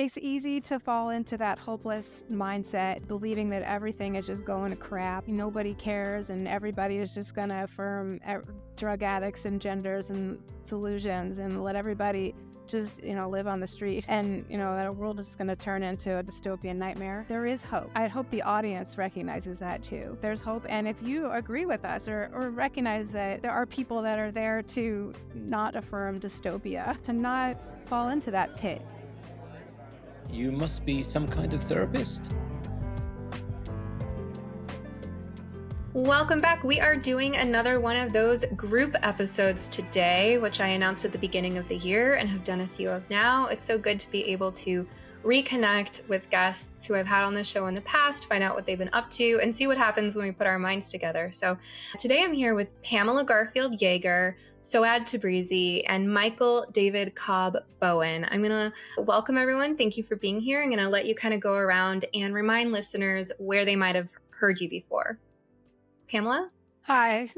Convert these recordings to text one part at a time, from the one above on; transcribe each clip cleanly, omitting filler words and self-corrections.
It's easy to fall into that hopeless mindset, believing that everything is just going to crap. Nobody cares and everybody is just going to affirm drug addicts and genders and delusions and let everybody just, live on the street. And, that our world is going to turn into a dystopian nightmare. There is hope. I hope the audience recognizes that too. There's hope. And if you agree with us or recognize that there are people that are there to not affirm dystopia, to not fall into that pit. You must be some kind of therapist. Welcome back. We are doing another one of those group episodes today, which I announced at the beginning of the year and have done a few of now. It's so good to be able to reconnect with guests who I've had on the show in the past, find out what they've been up to, and see what happens when we put our minds together. So today I'm here with Pamela Garfield-Jaeger, Soad Tabrizi, and Michael David Cobb Bowen. I'm going to welcome everyone. Thank you for being here. I'm going to let you kind of go around and remind listeners where they might have heard you before. Pamela? Hi,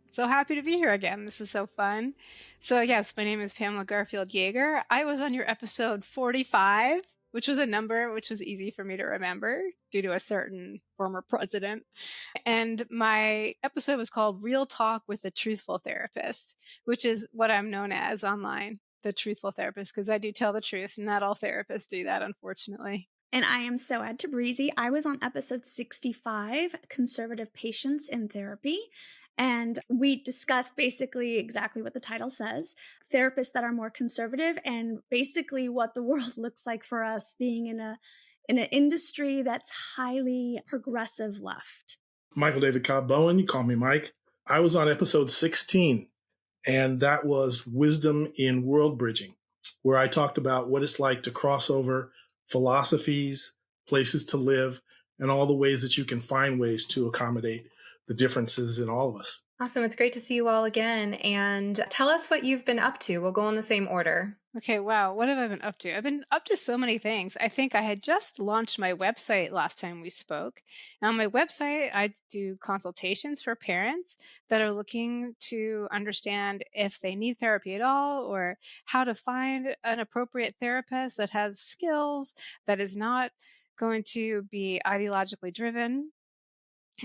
so happy to be here again. This is so fun. So yes, my name is Pamela Garfield-Jaeger. I was on your episode 45, which was a number which was easy for me to remember due to a certain former president. And my episode was called Real Talk with the Truthful Therapist, which is what I'm known as online, the truthful therapist, because I do tell the truth. Not all therapists do that, unfortunately. And I am Soad Tabrizi. I was on episode 65, Conservative Patients in Therapy. And we discussed basically exactly what the title says, therapists that are more conservative, and basically what the world looks like for us being in an industry that's highly progressive left. Michael David Cobb Bowen, you call me Mike. I was on episode 16, and that was Wisdom in World Bridging, where I talked about what it's like to cross over philosophies, places to live, and all the ways that you can find ways to accommodate the differences in all of us. Awesome. It's great to see you all again. And tell us what you've been up to. We'll go in the same order. Okay, wow. What have I been up to? I've been up to so many things. I think I had just launched my website last time we spoke. And on my website, I do consultations for parents that are looking to understand if they need therapy at all or how to find an appropriate therapist that has skills, that is not going to be ideologically driven.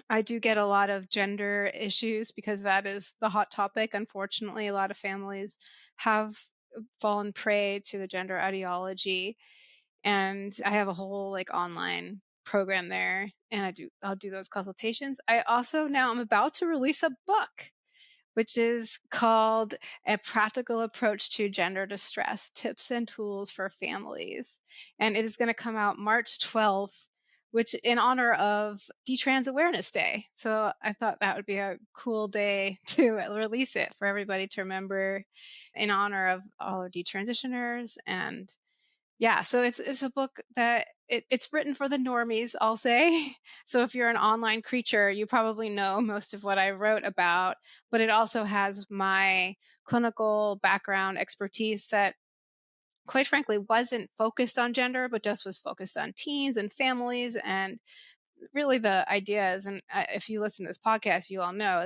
I do get a lot of gender issues because that is the hot topic. Unfortunately, a lot of families have fallen prey to the gender ideology, and I have a whole online program there, and I'll do those consultations. I also now I'm about to release a book, which is called A Practical Approach to Gender Distress, Tips and Tools for Families. And it is going to come out March 12th, which in honor of Detrans Awareness Day. So I thought that would be a cool day to release it for everybody to remember in honor of all of detransitioners. And yeah, so it's a book that it's written for the normies, I'll say. So if you're an online creature, you probably know most of what I wrote about, but it also has my clinical background expertise that quite frankly wasn't focused on gender, but just was focused on teens and families and really the ideas. And if you listen to this podcast, you all know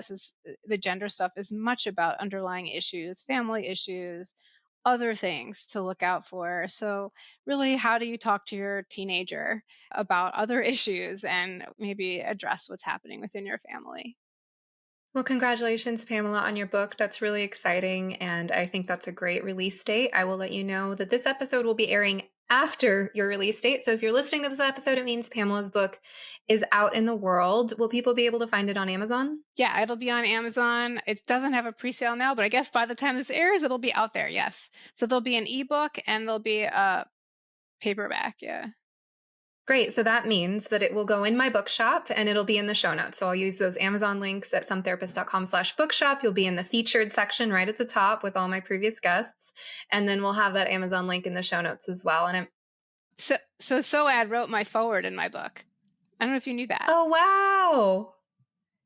the gender stuff is much about underlying issues, family issues, other things to look out for. So really, how do you talk to your teenager about other issues and maybe address what's happening within your family? Well, congratulations, Pamela, on your book. That's really exciting. And I think that's a great release date. I will let you know that this episode will be airing after your release date. So if you're listening to this episode, it means Pamela's book is out in the world. Will people be able to find it on Amazon? Yeah, it'll be on Amazon. It doesn't have a pre-sale now, but I guess by the time this airs, it'll be out there. Yes. So there'll be an ebook and there'll be a paperback. Yeah. Great. So that means that it will go in my bookshop and it'll be in the show notes. So I'll use those Amazon links at sometherapist.com/bookshop. You'll be in the featured section right at the top with all my previous guests. And then we'll have that Amazon link in the show notes as well. And So Soad wrote my foreword in my book. I don't know if you knew that. Oh, wow.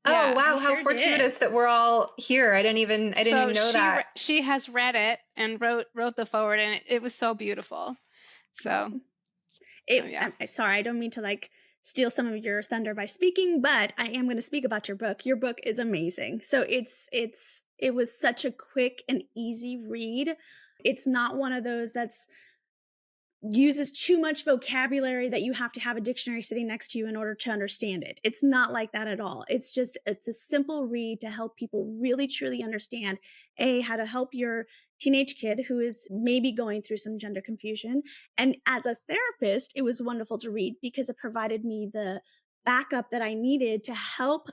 Yeah, oh, wow. I How sure fortuitous did. that we're all here. I didn't even know that. She has read it and wrote the foreword, and it was so beautiful. So yeah. I'm sorry, I don't mean to steal some of your thunder by speaking, but I am going to speak about your book. Your book is amazing. So it was such a quick and easy read. It's not one of those that's uses too much vocabulary that you have to have a dictionary sitting next to you in order to understand it. It's not like that at all. It's a simple read to help people really truly understand how to help your teenage kid who is maybe going through some gender confusion. And as a therapist, it was wonderful to read because it provided me the backup that I needed to help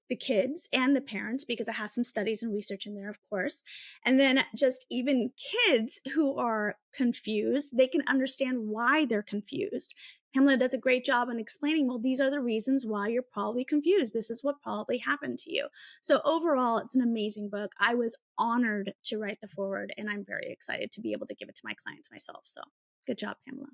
the kids and the parents, because it has some studies and research in there, of course. And then just even kids who are confused, they can understand why they're confused. Pamela does a great job on explaining, well, these are the reasons why you're probably confused. This is what probably happened to you. So overall, it's an amazing book. I was honored to write the foreword, and I'm very excited to be able to give it to my clients myself. So good job, Pamela.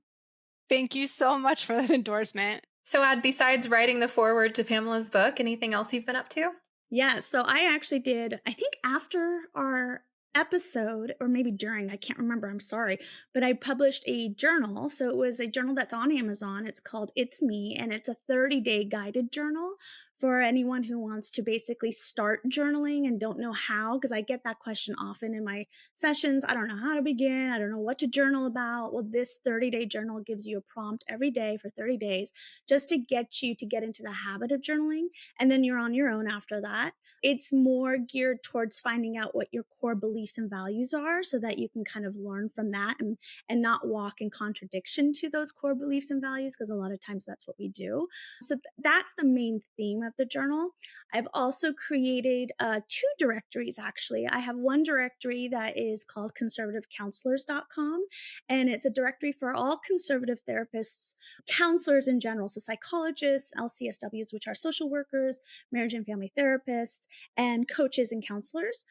Thank you so much for that endorsement. So, besides writing the foreword to Pamela's book, anything else you've been up to? Yeah, so I actually did, I think after our episode, or maybe during, I can't remember, I'm sorry, but I published a journal. So it was a journal that's on Amazon. It's called It's Me, and it's a 30-day guided journal for anyone who wants to basically start journaling and don't know how, because I get that question often in my sessions. I don't know how to begin. I don't know what to journal about. Well, this 30-day journal gives you a prompt every day for 30 days just to get you to get into the habit of journaling. And then you're on your own after that. It's more geared towards finding out what your core beliefs and values are so that you can kind of learn from that and not walk in contradiction to those core beliefs and values, because a lot of times that's what we do. So that's the main theme of the journal. I've also created 2 directories, actually. I have one directory that is called conservativecounselors.com, and it's a directory for all conservative therapists, counselors in general, so psychologists, LCSWs, which are social workers, marriage and family therapists, and coaches and counselors.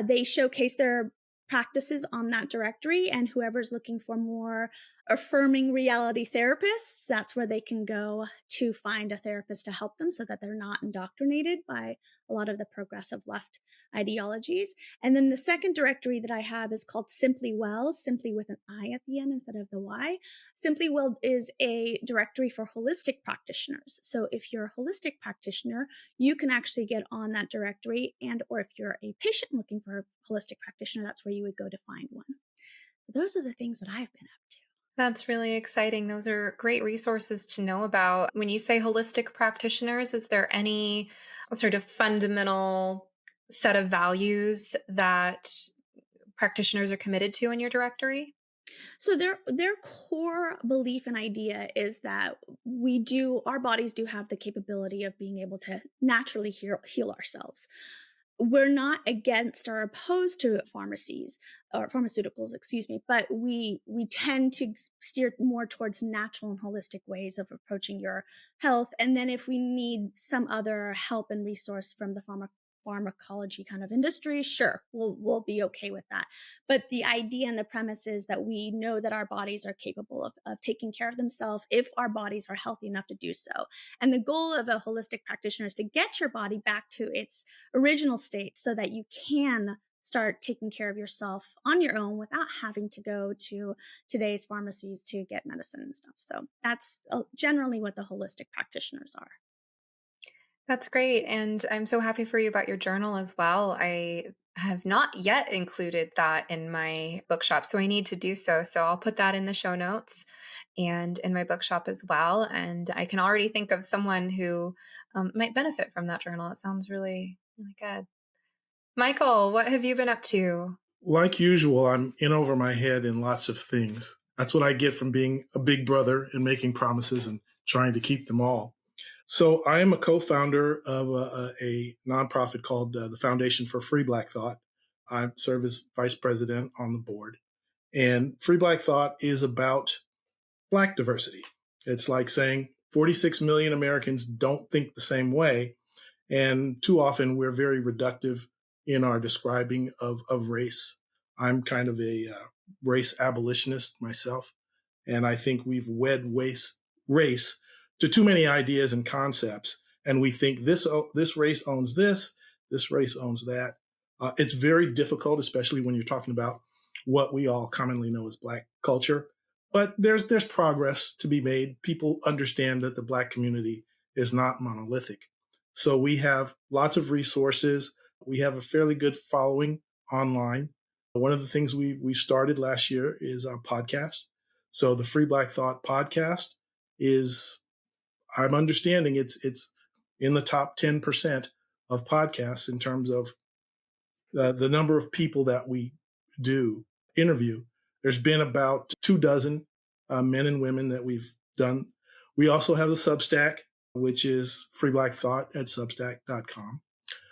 They showcase their practices on that directory, and whoever's looking for more affirming reality therapists, that's where they can go to find a therapist to help them so that they're not indoctrinated by a lot of the progressive left ideologies. And then the second directory that I have is called Simply Well, simply with an I at the end instead of the Y. Simply Well is a directory for holistic practitioners. So if you're a holistic practitioner, you can actually get on that directory, and or if you're a patient looking for a holistic practitioner, that's where you would go to find one. Those are the things that I've been up to. That's really exciting. Those are great resources to know about. When you say holistic practitioners, is there any sort of fundamental set of values that practitioners are committed to in your directory? So their core belief and idea is that our bodies do have the capability of being able to naturally heal ourselves. We're not against or opposed to pharmaceuticals, excuse me, but we tend to steer more towards natural and holistic ways of approaching your health. And then if we need some other help and resource from the pharmacology kind of industry, sure, we'll be okay with that. But the idea and the premise is that we know that our bodies are capable of taking care of themselves if our bodies are healthy enough to do so. And the goal of a holistic practitioner is to get your body back to its original state so that you can start taking care of yourself on your own without having to go to today's pharmacies to get medicine and stuff. So that's generally what the holistic practitioners are. That's great. And I'm so happy for you about your journal as well. I have not yet included that in my bookshop, so I need to do so. So I'll put that in the show notes and in my bookshop as well. And I can already think of someone who might benefit from that journal. It sounds really, really good. Michael, what have you been up to? Like usual, I'm in over my head in lots of things. That's what I get from being a big brother and making promises and trying to keep them all. So I am a co-founder of a nonprofit called the Foundation for Free Black Thought. I serve as vice president on the board. And Free Black Thought is about Black diversity. It's like saying 46 million Americans don't think the same way. And too often we're very reductive in our describing of race. I'm kind of a race abolitionist myself. And I think we've wed race to too many ideas and concepts. And we think this race owns this race owns that. It's very difficult, especially when you're talking about what we all commonly know as Black culture. But there's progress to be made. People understand that the Black community is not monolithic. So we have lots of resources. We have a fairly good following online. One of the things we started last year is our podcast. So the Free Black Thought podcast is, I'm understanding it's in the top 10% of podcasts in terms of the number of people that we do interview. There's been about 24 men and women that we've done. We also have a Substack, which is Free Black Thought at substack.com.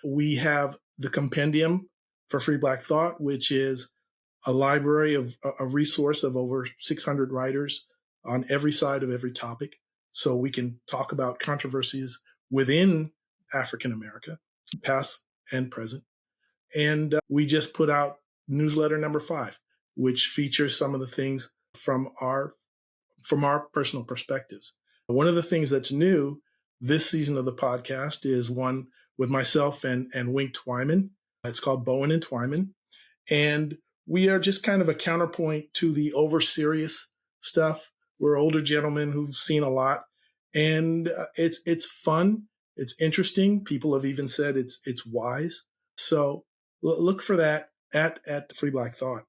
We have the compendium for Free Black Thought, which is a library of a resource of over 600 writers on every side of every topic. So we can talk about controversies within African America, past and present. And we just put out newsletter number 5, which features some of the things from our personal perspectives. One of the things that's new this season of the podcast is one with myself and Wink Twyman. It's called Bowen and Twyman. And we are just kind of a counterpoint to the over serious stuff. We're older gentlemen who've seen a lot, and it's fun. It's interesting. People have even said it's wise. So look for that at Free Black Thought.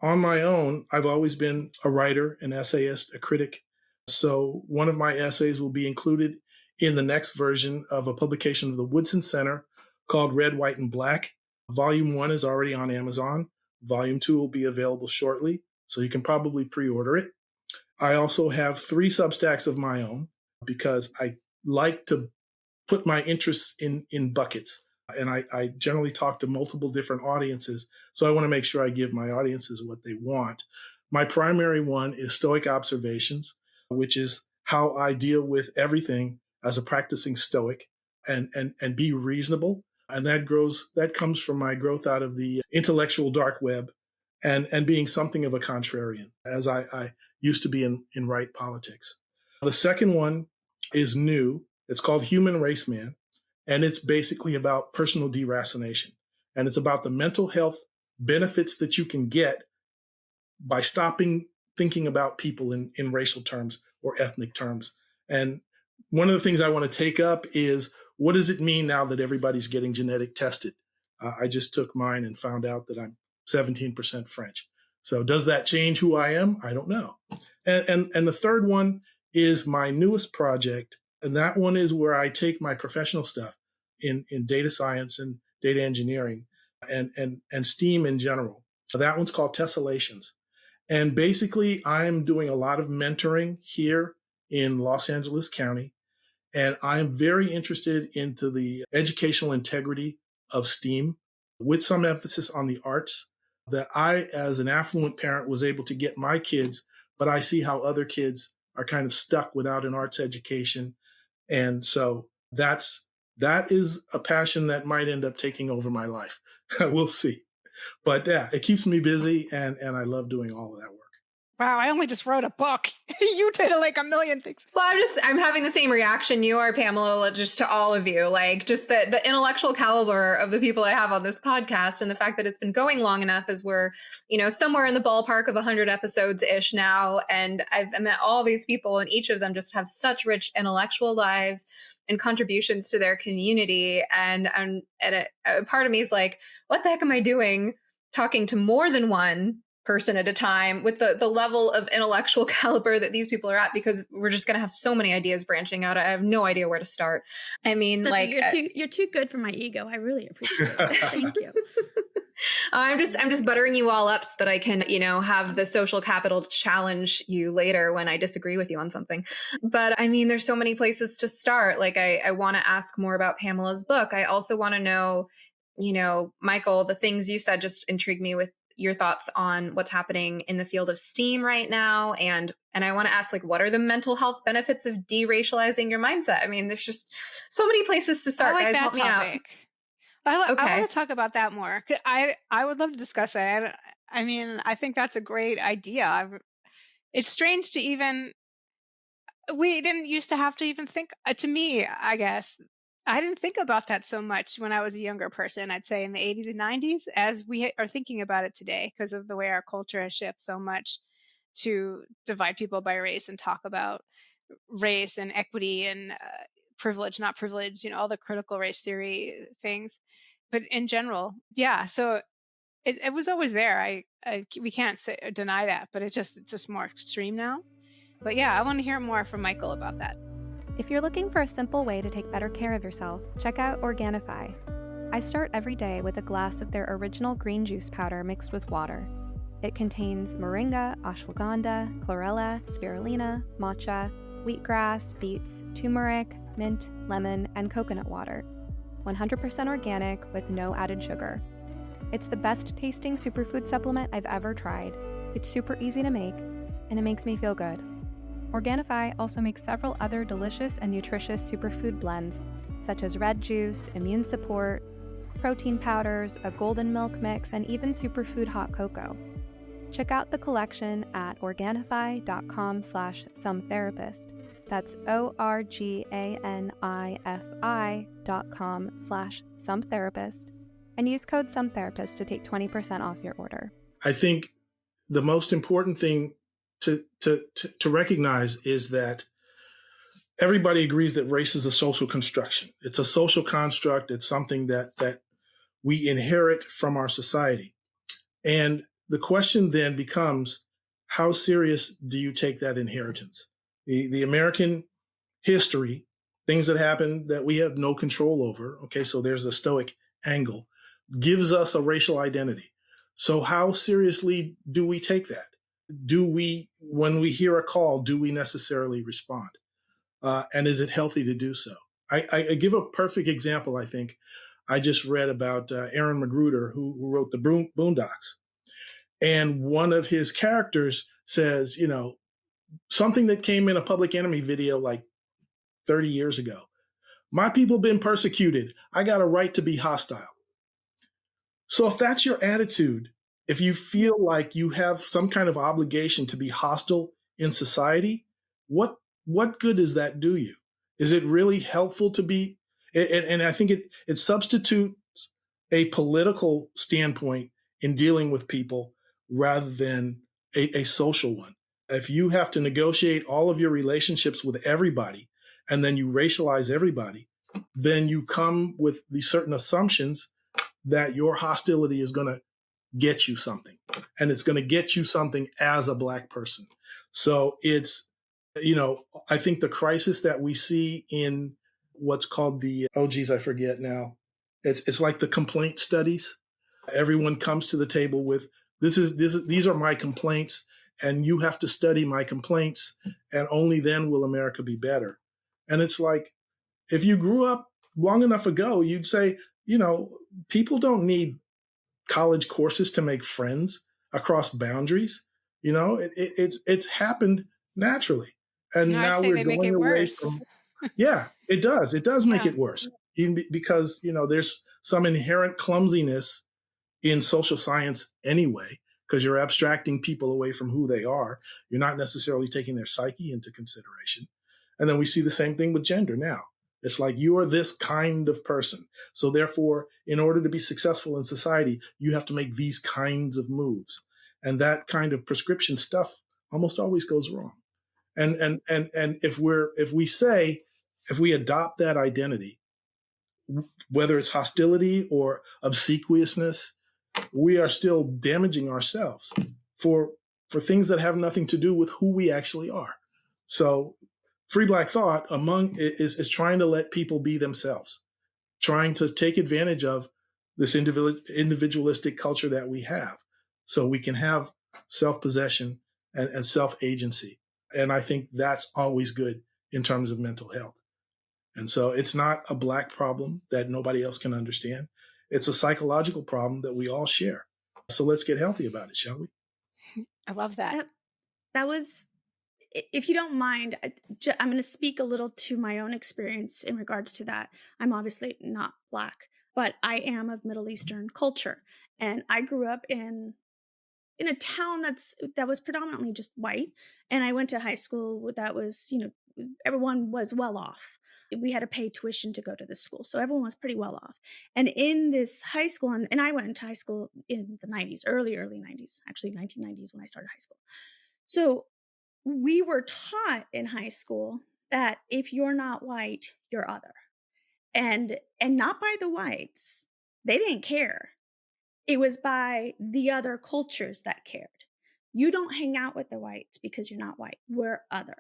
On my own, I've always been a writer, an essayist, a critic. So one of my essays will be included in the next version of a publication of the Woodson Center called Red, White, and Black. Volume 1 is already on Amazon. Volume 2 will be available shortly, so you can probably pre-order it. I also have 3 Substacks of my own because I like to put my interests in buckets. And I generally talk to multiple different audiences. So I want to make sure I give my audiences what they want. My primary one is Stoic Observations, which is how I deal with everything as a practicing Stoic and be reasonable. And that comes from my growth out of the intellectual dark web and being something of a contrarian, as I used to be in right politics. The second one is new. It's called Human Race Man. And it's basically about personal deracination. And it's about the mental health benefits that you can get by stopping thinking about people in racial terms or ethnic terms. And one of the things I want to take up is, what does it mean now that everybody's getting genetic tested? I just took mine and found out that I'm 17% French. So does that change who I am? I don't know. And the third one is my newest project. And that one is where I take my professional stuff in data science and data engineering and STEAM in general. So that one's called Tessellations. And basically, I'm doing a lot of mentoring here in Los Angeles County. And I'm very interested into the educational integrity of STEAM with some emphasis on the arts, that I, as an affluent parent, was able to get my kids, but I see how other kids are kind of stuck without an arts education. And so that is a passion that might end up taking over my life. We'll see. But yeah, it keeps me busy, and I love doing all of that work. Wow, I only just wrote a book. You did like a million things. Well, I'm having the same reaction you are, Pamela, just to all of you. Like, just the intellectual caliber of the people I have on this podcast, and the fact that it's been going long enough, as we're, somewhere in the ballpark of 100 episodes-ish now. And I've met all these people, and each of them just have such rich intellectual lives and contributions to their community. And a part of me is like, what the heck am I doing talking to more than one person at a time with the level of intellectual caliber that these people are at, because we're just going to have so many ideas branching out. I have no idea where to start. I mean, Stephanie, you're too good for my ego. I really appreciate it. Thank you. I'm just buttering you all up so that I can, have the social capital to challenge you later when I disagree with you on something. But I mean, there's so many places to start. Like, I want to ask more about Pamela's book. I also want to know, Michael, the things you said just intrigued me with your thoughts on what's happening in the field of STEAM right now. And I want to ask, like, what are the mental health benefits of deracializing your mindset? I mean, there's just so many places to start. I like Guys, that help topic. me out. I Okay. want to talk about that more. I would love to discuss that. I mean, I think that's a great idea. It's strange to we didn't used to have to even think, to me, I guess, I didn't think about that so much when I was a younger person, I'd say in the 80s and 90s, as we are thinking about it today, because of the way our culture has shifted so much to divide people by race and talk about race and equity and privilege, not privilege, all the critical race theory things. But in general, yeah. So it was always there. We can't deny that, but it's just more extreme now. But yeah, I want to hear more from Michael about that. If you're looking for a simple way to take better care of yourself, check out Organifi. I start every day with a glass of their original green juice powder mixed with water. It contains moringa, ashwagandha, chlorella, spirulina, matcha, wheatgrass, beets, turmeric, mint, lemon, and coconut water. 100% organic with no added sugar. It's the best tasting superfood supplement I've ever tried. It's super easy to make, and it makes me feel good. Organifi also makes several other delicious and nutritious superfood blends, such as red juice, immune support, protein powders, a golden milk mix, and even superfood hot cocoa. Check out the collection at Organifi.com/sometherapist. That's ORGANIFI.com/sometherapist, and use code sometherapist to take 20% off your order. I think the most important thing to recognize is that everybody agrees that race is a social construction. It's a social construct. It's something that we inherit from our society. And the question then becomes, how serious do you take that inheritance? The American history, things that happen that we have no control over, okay, so there's a stoic angle, gives us a racial identity. So how seriously do we take that? Do we, when we hear a call, do we necessarily respond? And is it healthy to do so? I give a perfect example, I think. I just read about Aaron Magruder, who wrote the Boondocks. And one of his characters says, something that came in a Public Enemy video like 30 years ago. My people been persecuted. I got a right to be hostile. So if that's your attitude, if you feel like you have some kind of obligation to be hostile in society, what good does that do you? Is it really helpful to be? And I think it substitutes a political standpoint in dealing with people rather than a social one. If you have to negotiate all of your relationships with everybody and then you racialize everybody, then you come with these certain assumptions that your hostility is going to get you something, and it's going to get you something as a Black person. So it's, I think the crisis that we see in what's called I forget now. It's like the complaint studies. Everyone comes to the table with these are my complaints, and you have to study my complaints, and only then will America be better. And it's like, if you grew up long enough ago, you'd say, people don't need college courses to make friends across boundaries. It's happened naturally. And No, I'd now say we're they make going it away worse. from, yeah, it does. It does make Yeah. it worse. Even because, there's some inherent clumsiness in social science anyway, because you're abstracting people away from who they are. You're not necessarily taking their psyche into consideration. And then we see the same thing with gender now. It's like, you are this kind of person. So therefore, in order to be successful in society, you have to make these kinds of moves. And that kind of prescription stuff almost always goes wrong. And if we adopt that identity, whether it's hostility or obsequiousness, we are still damaging ourselves for things that have nothing to do with who we actually are. So Free Black Thought is trying to let people be themselves, trying to take advantage of this individualistic culture that we have, so we can have self-possession and self-agency. And I think that's always good in terms of mental health. And so it's not a Black problem that nobody else can understand. It's a psychological problem that we all share. So let's get healthy about it, shall we? I love that. That was, if you don't mind, I'm going to speak a little to my own experience in regards to that. I'm obviously not Black, but I am of Middle Eastern culture. And I grew up in a town that was predominantly just white. And I went to high school that was, everyone was well off. We had to pay tuition to go to this school. So everyone was pretty well off. And in this high school, and I went to high school in the 90s, early 90s, actually 1990s when I started high school. So we were taught in high school that if you're not white, you're other. And not by the whites. They didn't care. It was by the other cultures that cared. You don't hang out with the whites because you're not white. We're other.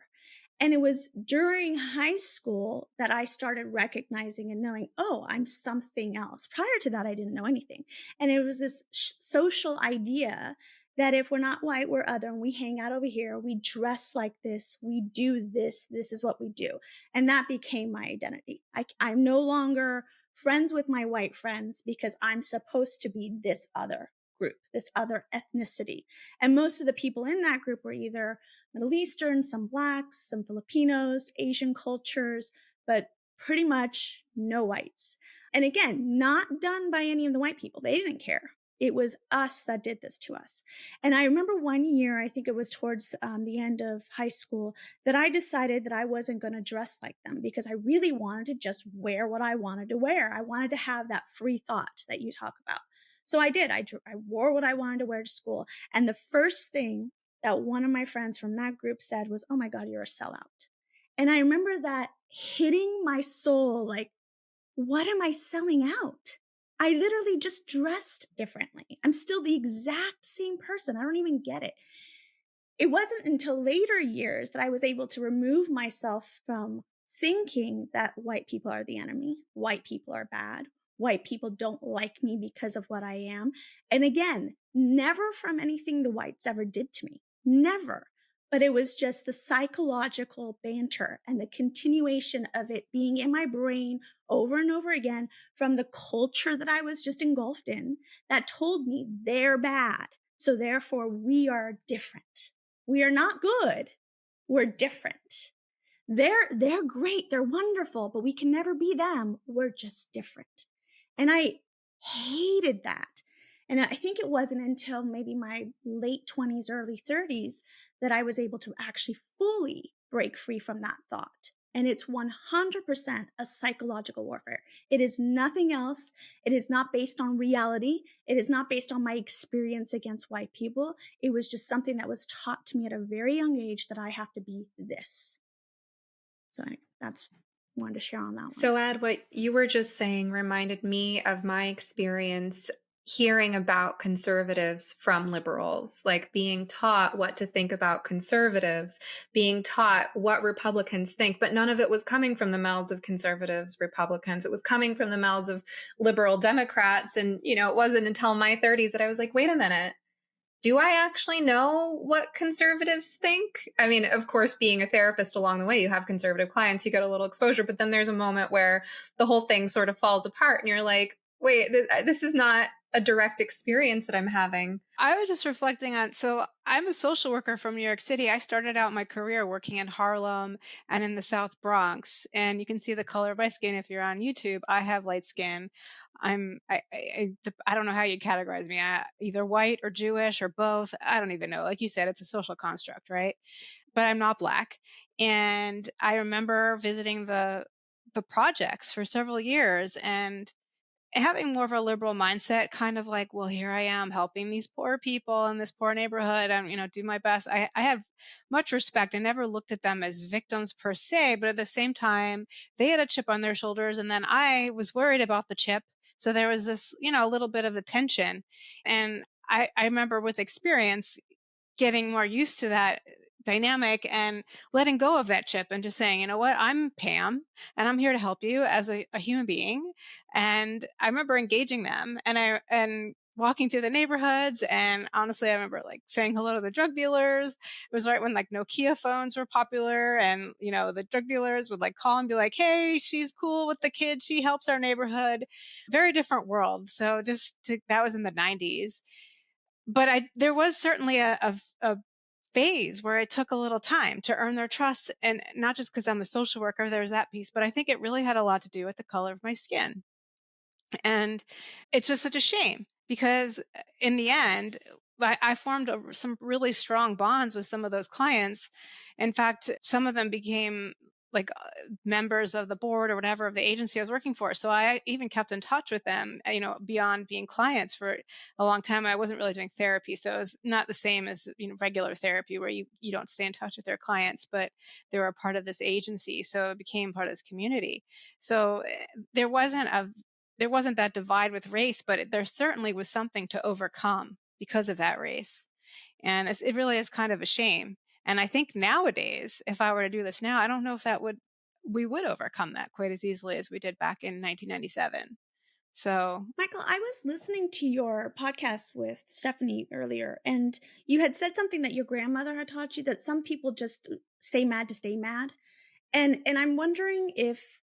And it was during high school that I started recognizing and knowing, oh, I'm something else. Prior to that, I didn't know anything. And it was this social idea that if we're not white, we're other, and we hang out over here, we dress like this, we do this, this is what we do. And that became my identity. I'm no longer friends with my white friends because I'm supposed to be this other group, this other ethnicity. And most of the people in that group were either Middle Eastern, some Blacks, some Filipinos, Asian cultures, but pretty much no whites. And again, not done by any of the white people. They didn't care. It was us that did this to us. And I remember one year, I think it was towards the end of high school, that I decided that I wasn't going to dress like them because I really wanted to just wear what I wanted to wear. I wanted to have that free thought that you talk about. So I did. I wore what I wanted to wear to school. And the first thing that one of my friends from that group said was, "Oh my God, you're a sellout." And I remember that hitting my soul like, what am I selling out? I literally just dressed differently. I'm still the exact same person. I don't even get it. It wasn't until later years that I was able to remove myself from thinking that white people are the enemy, white people are bad, white people don't like me because of what I am. And again, never from anything the whites ever did to me. Never. But it was just the psychological banter and the continuation of it being in my brain over and over again from the culture that I was just engulfed in that told me they're bad. So therefore, we are different. We are not good. We're different. They're great. They're wonderful, but we can never be them. We're just different. And I hated that. And I think it wasn't until maybe my late 20s, early 30s that I was able to actually fully break free from that thought. And it's 100% a psychological warfare. It is nothing else. It is not based on reality. It is not based on my experience against white people. It was just something that was taught to me at a very young age that I have to be this. So that's wanted to share on that one. So, Ed, what you were just saying reminded me of my experience hearing about conservatives from liberals, like being taught what to think about conservatives, being taught what Republicans think, but none of it was coming from the mouths of conservatives, Republicans. It was coming from the mouths of liberal Democrats. And, it wasn't until my 30s that I was like, wait a minute. Do I actually know what conservatives think? I mean, of course, being a therapist along the way, you have conservative clients, you get a little exposure, but then there's a moment where the whole thing sort of falls apart and you're like, wait, this is not a direct experience that I'm having. I was just reflecting on, so I'm a social worker from New York City. I started out my career working in Harlem and in the South Bronx. And you can see the color of my skin if you're on YouTube. I have light skin. I don't know how you categorize me. Either white or Jewish or both. I don't even know. Like you said, it's a social construct, right? But I'm not Black. And I remember visiting the projects for several years and having more of a liberal mindset, kind of like, well, here I am helping these poor people in this poor neighborhood and, do my best. I have much respect. I never looked at them as victims per se, but at the same time, they had a chip on their shoulders and then I was worried about the chip. So there was this, a little bit of a tension. And I remember with experience getting more used to that dynamic and letting go of that chip and just saying, you know what, I'm Pam and I'm here to help you as a human being. And I remember engaging them and walking through the neighborhoods. And honestly, I remember like saying hello to the drug dealers. It was right when like Nokia phones were popular and, the drug dealers would like call and be like, hey, she's cool with the kids. She helps our neighborhood. Very different world. So that was in the 90s. But there was certainly a phase where it took a little time to earn their trust. And not just because I'm a social worker, there's that piece, but I think it really had a lot to do with the color of my skin. And it's just such a shame because in the end, I formed some really strong bonds with some of those clients. In fact, some of them became like members of the board or whatever of the agency I was working for. So I even kept in touch with them, beyond being clients for a long time. I wasn't really doing therapy. So it's not the same as, regular therapy where you don't stay in touch with their clients, but they were a part of this agency. So it became part of this community. So there wasn't there wasn't that divide with race, but there certainly was something to overcome because of that race. And it really is kind of a shame. And I think nowadays, if I were to do this now, I don't know if we would overcome that quite as easily as we did back in 1997. So, Michael, I was listening to your podcast with Stephanie earlier, and you had said something that your grandmother had taught you, that some people just stay mad to stay mad. And I'm wondering if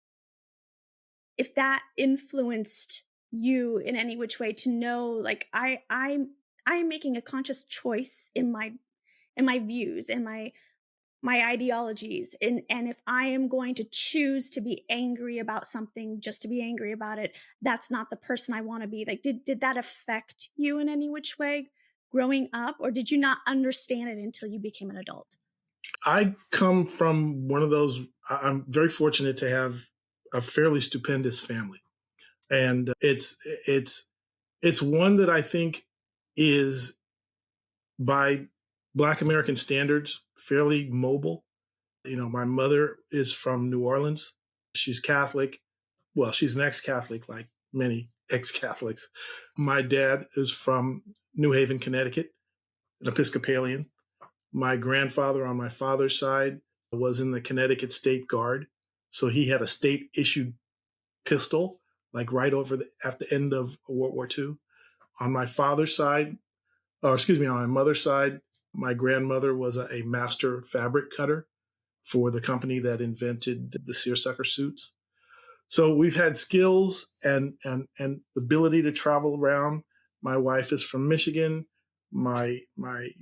that influenced you in any which way, to know, like, I'm making a conscious choice in my views and my ideologies, and if I am going to choose to be angry about something just to be angry about it, that's not the person I want to be. Like, did that affect you in any which way growing up, or did you not understand it until you became an adult? I come from one of those, I'm very fortunate to have a fairly stupendous family. And it's one that I think is, by Black American standards, fairly mobile. You know, my mother is from New Orleans. She's Catholic. Well, she's an ex-Catholic, like many ex-Catholics. My dad is from New Haven, Connecticut, an Episcopalian. My grandfather on my father's side was in the Connecticut State Guard. So he had a state issued pistol, like right over at the end of World War II. On my father's side, or excuse me, on my mother's side, my grandmother was a master fabric cutter for the company that invented the seersucker suits. So we've had skills and ability to travel around. My wife is from Michigan. My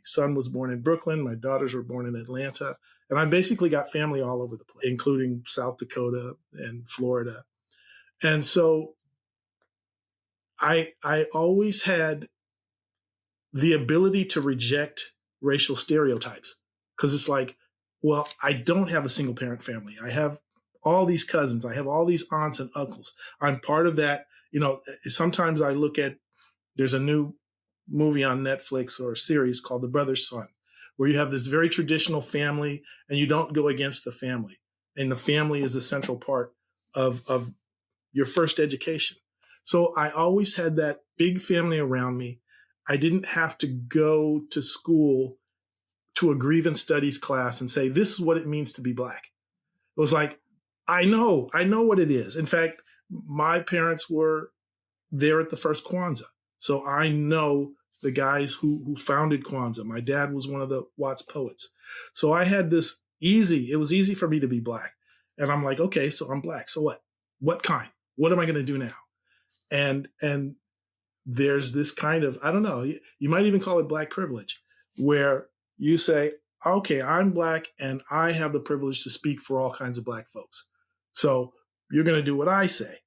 son was born in Brooklyn. My daughters were born in Atlanta. And I basically got family all over the place, including South Dakota and Florida. And so I always had the ability to reject racial stereotypes, because it's like, well, I don't have a single parent family. I have all these cousins. I have all these aunts and uncles. I'm part of that. You know, sometimes I look at, there's a new movie on Netflix or a series called The Brother's Son, where you have this very traditional family and you don't go against the family. And the family is a central part of your first education. So I always had that big family around me. I didn't have to go to school to a grievance studies class and say, this is what it means to be Black. It was like, I know what it is. In fact, my parents were there at the first Kwanzaa. So I know the guys who founded Kwanzaa. My dad was one of the Watts poets. So I had this it was easy for me to be Black. And I'm like, okay, so I'm Black. So what? What kind? What am I going to do now? And there's this kind of, I don't know, you might even call it Black privilege, where you say, okay, I'm Black and I have the privilege to speak for all kinds of Black folks. So you're going to do what I say.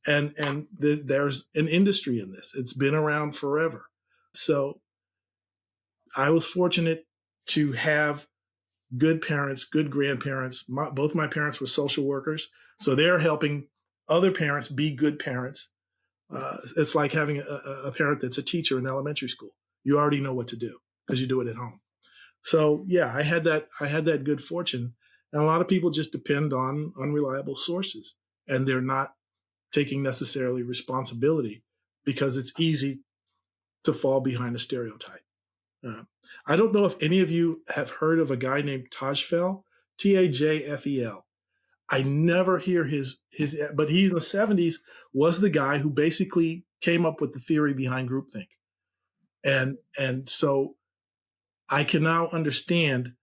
And there's an industry in this. It's been around forever. So I was fortunate to have good parents, good grandparents. Both my parents were social workers. So they're helping other parents be good parents. It's like having a parent that's a teacher in elementary school. You already know what to do because you do it at home. So yeah, I had that good fortune. And a lot of people just depend on unreliable sources, and they're not taking necessarily responsibility because it's easy to fall behind a stereotype. I don't know if any of you have heard of a guy named Tajfel, Tajfel. I never hear his, but he in the 70s was the guy who basically came up with the theory behind groupthink. And so I can now understand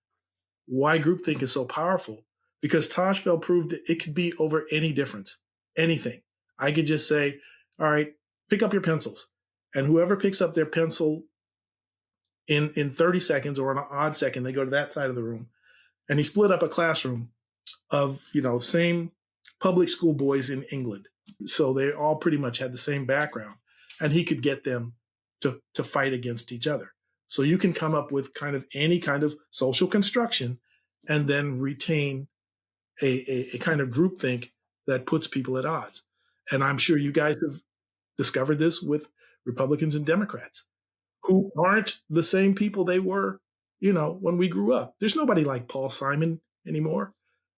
why groupthink is so powerful, because Tajfel proved that it could be over any difference, anything. I could just say, all right, pick up your pencils. And whoever picks up their pencil in 30 seconds or an odd second, they go to that side of the room. And he split up a classroom of, same public school boys in England. So they all pretty much had the same background. And he could get them to fight against each other. So you can come up with kind of any kind of social construction and then retain a kind of groupthink that puts people at odds. And I'm sure you guys have discovered this with Republicans and Democrats, who aren't the same people they were, when we grew up. There's nobody like Paul Simon anymore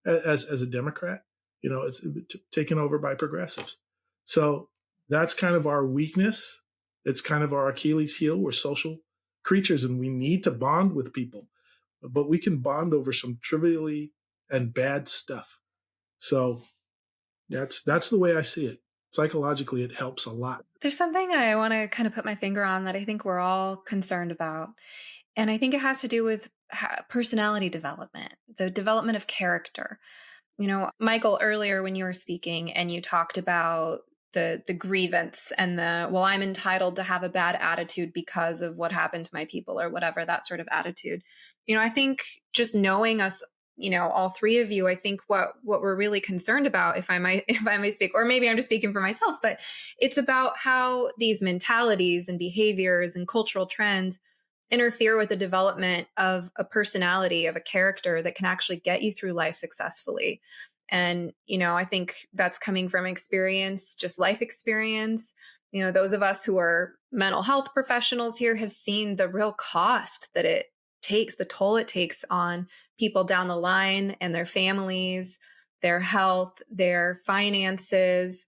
as a Democrat. It's taken over by progressives. So That's kind of our weakness. It's kind of our Achilles heel. We're social creatures and we need to bond with people, but we can bond over some trivially and bad stuff. So that's the way I see it. Psychologically, it helps a lot. There's something I want to kind of put my finger on that I think we're all concerned about. And I think it has to do with personality development, the development of character. You know, Michael, earlier when you were speaking and you talked about the grievance and well, I'm entitled to have a bad attitude because of what happened to my people or whatever, that sort of attitude. You know, I think just knowing us, you know, all three of you, I think what we're really concerned about, if I may speak, or maybe I'm just speaking for myself, but it's about how these mentalities and behaviors and cultural trends interfere with the development of a personality, of a character that can actually get you through life successfully. And, you know, I think that's coming from experience, just life experience. You know, those of us who are mental health professionals here have seen the real cost that it takes, the toll it takes on people down the line and their families, their health, their finances,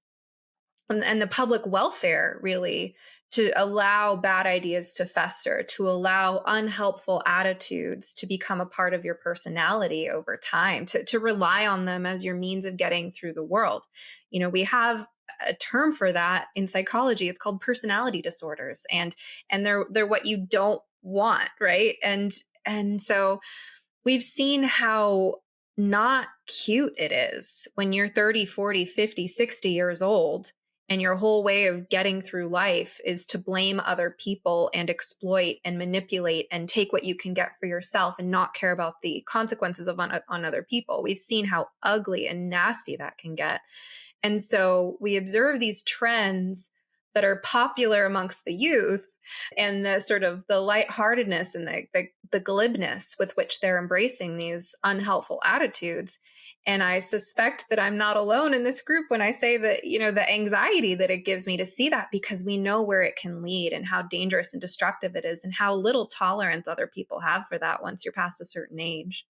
and the public welfare, really, to allow bad ideas to fester, to allow unhelpful attitudes to become a part of your personality over time, to rely on them as your means of getting through the world. You know, we have a term for that in psychology. It's called personality disorders, and they're what you don't want, right? And so we've seen how not cute it is when you're 30, 40, 50, 60 years old and your whole way of getting through life is to blame other people and exploit and manipulate and take what you can get for yourself and not care about the consequences on other people. We've seen how ugly and nasty that can get. And so we observe these trends that are popular amongst the youth and the sort of the lightheartedness and the glibness with which they're embracing these unhelpful attitudes. And I suspect that I'm not alone in this group when I say that, you know, the anxiety that it gives me to see that, because we know where it can lead and how dangerous and destructive it is and how little tolerance other people have for that once you're past a certain age,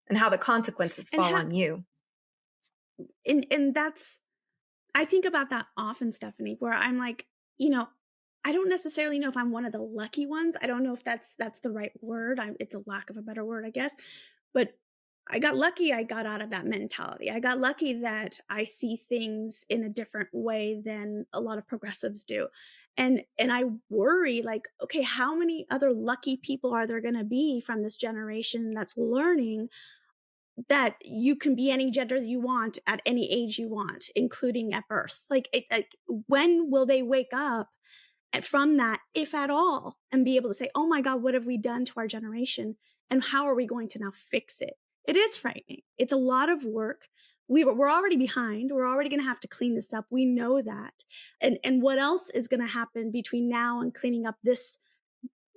and how the consequences fall on you. And that's, I think about that often, Stephanie, where I'm like, you know, I don't necessarily know if I'm one of the lucky ones. I don't know if that's the right word. It's a lack of a better word, I guess. But I got lucky I got out of that mentality. I got lucky that I see things in a different way than a lot of progressives do. And I worry, like, okay, how many other lucky people are there going to be from this generation that's learning that you can be any gender you want at any age you want, including at birth? Like, when will they wake up from that, if at all, and be able to say, oh my God, what have we done to our generation? And how are we going to now fix it? It is frightening. It's a lot of work. We're already behind. We're already going to have to clean this up. We know that. And what else is going to happen between now and cleaning up the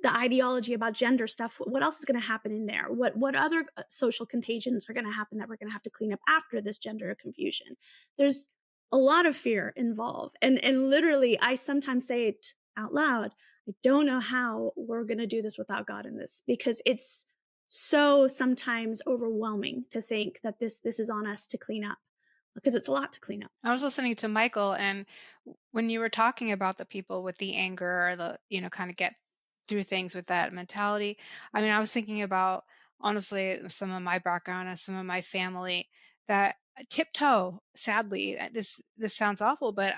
ideology about gender stuff? What else is going to happen in there? What other social contagions are going to happen that we're going to have to clean up after this gender confusion? There's a lot of fear involved. And literally, I sometimes say it out loud, I don't know how we're going to do this without God in this, because it's so sometimes overwhelming to think that this is on us to clean up, because it's a lot to clean up. I was listening to Michael, and when you were talking about the people with the anger or the, you know, kind of get through things with that mentality, I mean, I was thinking about, honestly, some of my background and some of my family that tiptoe. Sadly, this sounds awful, but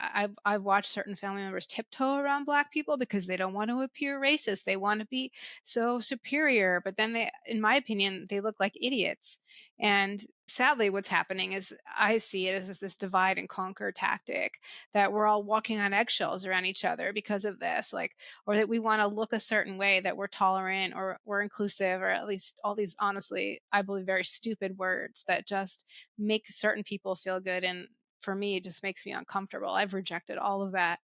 I've watched certain family members tiptoe around Black people because they don't want to appear racist. They want to be so superior, but then they, in my opinion, they look like idiots. And sadly, what's happening is I see it as this divide and conquer tactic, that we're all walking on eggshells around each other because of this, like, or that we want to look a certain way, that we're tolerant or we're inclusive, or at least all these, honestly, I believe, very stupid words that just make certain people feel good. And for me, it just makes me uncomfortable. I've rejected all of that.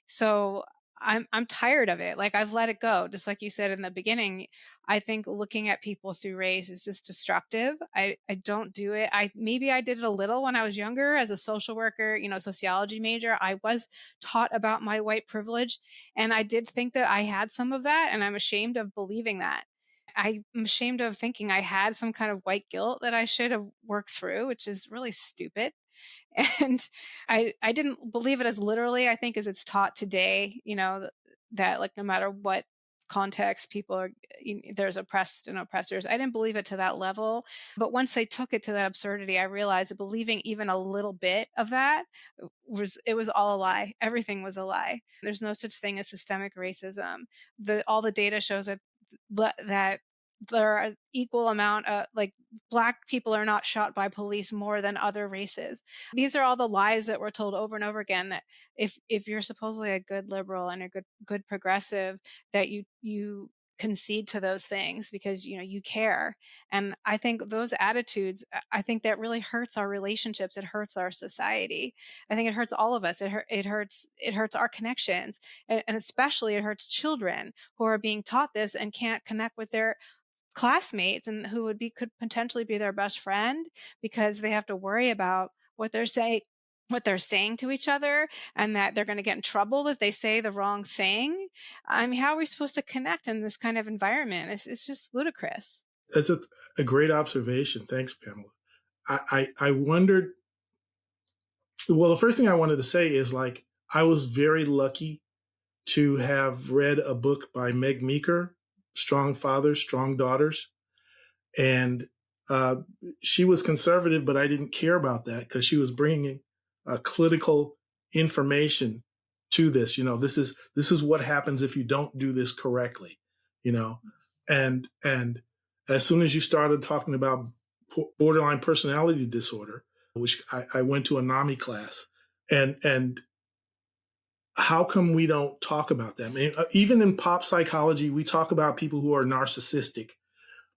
So I'm tired of it. Like, I've let it go. Just like you said in the beginning, I think looking at people through race is just destructive. I don't do it. Maybe I did it a little when I was younger as a social worker, you know, sociology major. I was taught about my white privilege, and I did think that I had some of that, and I'm ashamed of believing that. I'm ashamed of thinking I had some kind of white guilt that I should have worked through, which is really stupid. And I didn't believe it as literally, I think, as it's taught today, that like no matter what context people are, there's oppressed and oppressors. I didn't believe it to that level. But once they took it to that absurdity, I realized that believing even a little bit of that was all a lie. Everything was a lie. There's no such thing as systemic racism. All the data shows that there are equal amount of, like, Black people are not shot by police more than other races. These are all the lies that we're told over and over again, that if you're supposedly a good liberal and a good progressive, that you concede to those things because you care. And I think those attitudes, I think that really hurts our relationships. It hurts our society. I think it hurts all of us. It hurts our connections, and especially it hurts children who are being taught this and can't connect with their classmates, and who could potentially be their best friend, because they have to worry about what they're saying to each other, and that they're going to get in trouble if they say the wrong thing. I mean, how are we supposed to connect in this kind of environment? It's just ludicrous. That's a great observation. Thanks, Pamela. I wondered, well, the first thing I wanted to say is, like, I was very lucky to have read a book by Meg Meeker, Strong Fathers, Strong Daughters. And she was conservative, but I didn't care about that because she was bringing clinical information to this. This is what happens if you don't do this correctly. And as soon as you started talking about borderline personality disorder, which I went to a NAMI class, and how come we don't talk about that? I mean, even in pop psychology, we talk about people who are narcissistic,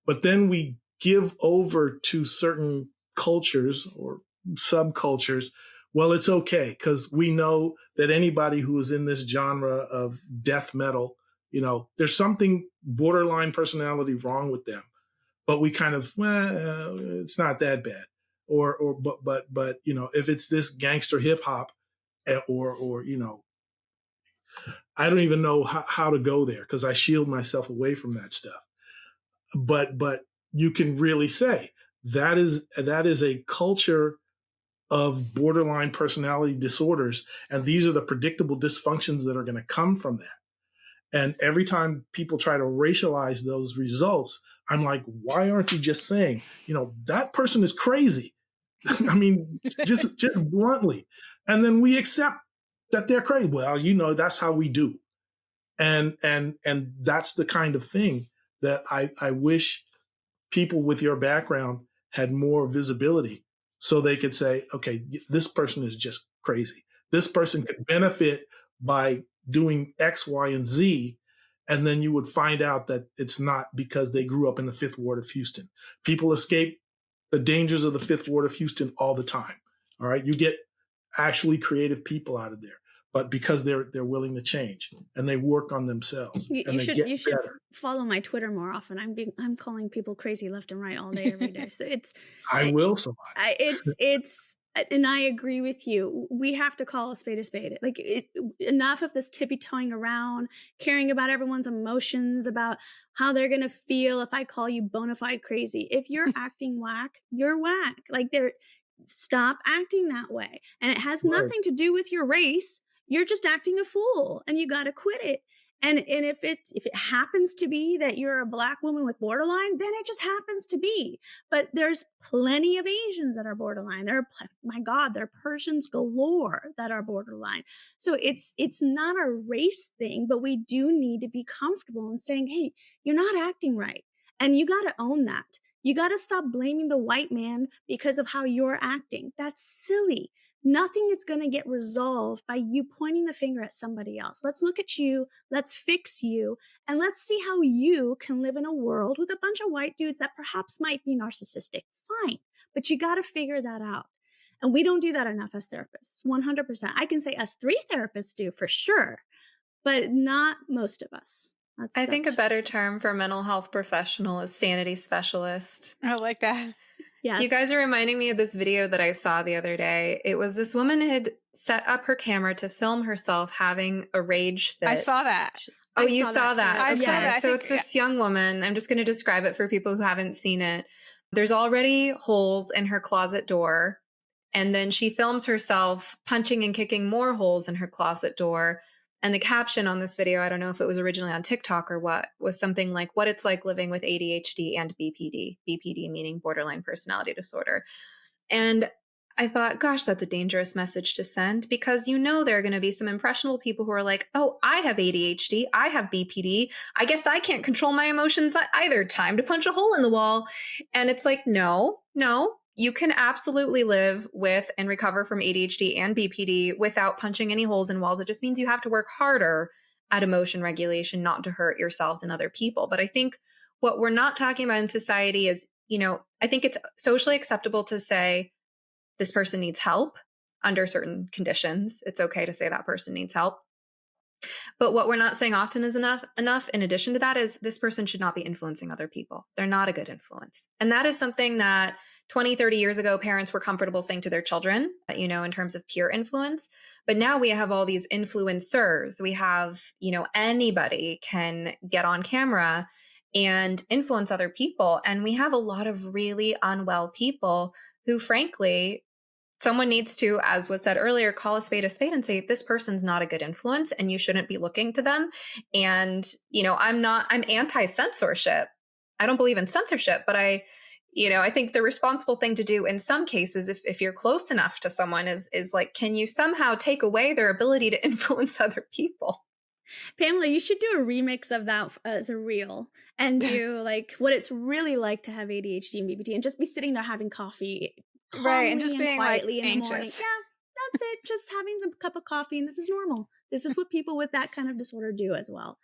but then we give over to certain cultures or subcultures. Well, it's okay because we know that anybody who is in this genre of death metal, there's something borderline personality wrong with them, but we kind of, well, it's not that bad. But if it's this gangster hip hop, or I don't even know how to go there because I shield myself away from that stuff. But you can really say that is a culture of borderline personality disorders, and these are the predictable dysfunctions that are going to come from that. And every time people try to racialize those results, I'm like, why aren't you just saying, that person is crazy? I mean, just bluntly. And then we accept that they're crazy. Well, that's how we do. And that's the kind of thing that I wish people with your background had more visibility, so they could say, okay, this person is just crazy. This person could benefit by doing X, Y, and Z. And then you would find out that it's not because they grew up in the Fifth Ward of Houston. People escape the dangers of the Fifth Ward of Houston all the time. All right. You get actually creative people out of there, but because they're willing to change and they work on themselves, and you should better. Follow my Twitter more often. I'm calling people crazy left and right all day, every day. So I will so much. It's and I agree with you. We have to call a spade a spade. Like, enough of this tippy-toeing around, caring about everyone's emotions, about how they're going to feel if I call you bona fide crazy. If you're acting whack, you're whack. Like, stop acting that way. And it has nothing to do with your race. You're just acting a fool, and you got to quit it. And if it happens to be that you're a Black woman with borderline, then it just happens to be. But there's plenty of Asians that are borderline. There are Persians galore that are borderline. So it's not a race thing, but we do need to be comfortable in saying, hey, you're not acting right. And you got to own that. You got to stop blaming the white man because of how you're acting. That's silly. Nothing is going to get resolved by you pointing the finger at somebody else. Let's look at you, let's fix you, and let's see how you can live in a world with a bunch of white dudes that perhaps might be narcissistic. Fine, but you got to figure that out. And we don't do that enough as therapists, 100%. I can say us 3 therapists do for sure, but not most of us. I think a better term for mental health professional is sanity specialist. I like that. Yes. You guys are reminding me of this video that I saw the other day. It was this woman had set up her camera to film herself having a rage fit. I saw that. Oh, I you saw too. that. I saw Okay. that. I So think, it's this young woman. I'm just going to describe it for people who haven't seen it. There's already holes in her closet door. And then she films herself punching and kicking more holes in her closet door. And the caption on this video, I don't know if it was originally on TikTok or what, was something like what it's like living with ADHD and BPD, BPD meaning borderline personality disorder. And I thought, gosh, that's a dangerous message to send, because there are going to be some impressionable people who are like, oh, I have ADHD, I have BPD. I guess I can't control my emotions either. Time to punch a hole in the wall. And it's like, no, you can absolutely live with and recover from ADHD and BPD without punching any holes in walls. It just means you have to work harder at emotion regulation, not to hurt yourselves and other people. But I think what we're not talking about in society is, I think it's socially acceptable to say this person needs help under certain conditions. It's okay to say that person needs help. But what we're not saying often is enough in addition to that is this person should not be influencing other people. They're not a good influence. And that is something that 20, 30 years ago, parents were comfortable saying to their children, in terms of peer influence. But now we have all these influencers. We have, anybody can get on camera and influence other people. And we have a lot of really unwell people who, frankly, someone needs to, as was said earlier, call a spade and say, this person's not a good influence and you shouldn't be looking to them. And, I'm anti-censorship. I don't believe in censorship, but I think the responsible thing to do in some cases, if you're close enough to someone is like, can you somehow take away their ability to influence other people? Pamela, you should do a remix of that as a reel and do like what it's really like to have ADHD and BPD and just be sitting there having coffee right, and just being quietly like in anxious. the morning. Yeah, that's it. Just having some cup of coffee, and this is normal. This is what people with that kind of disorder do as well.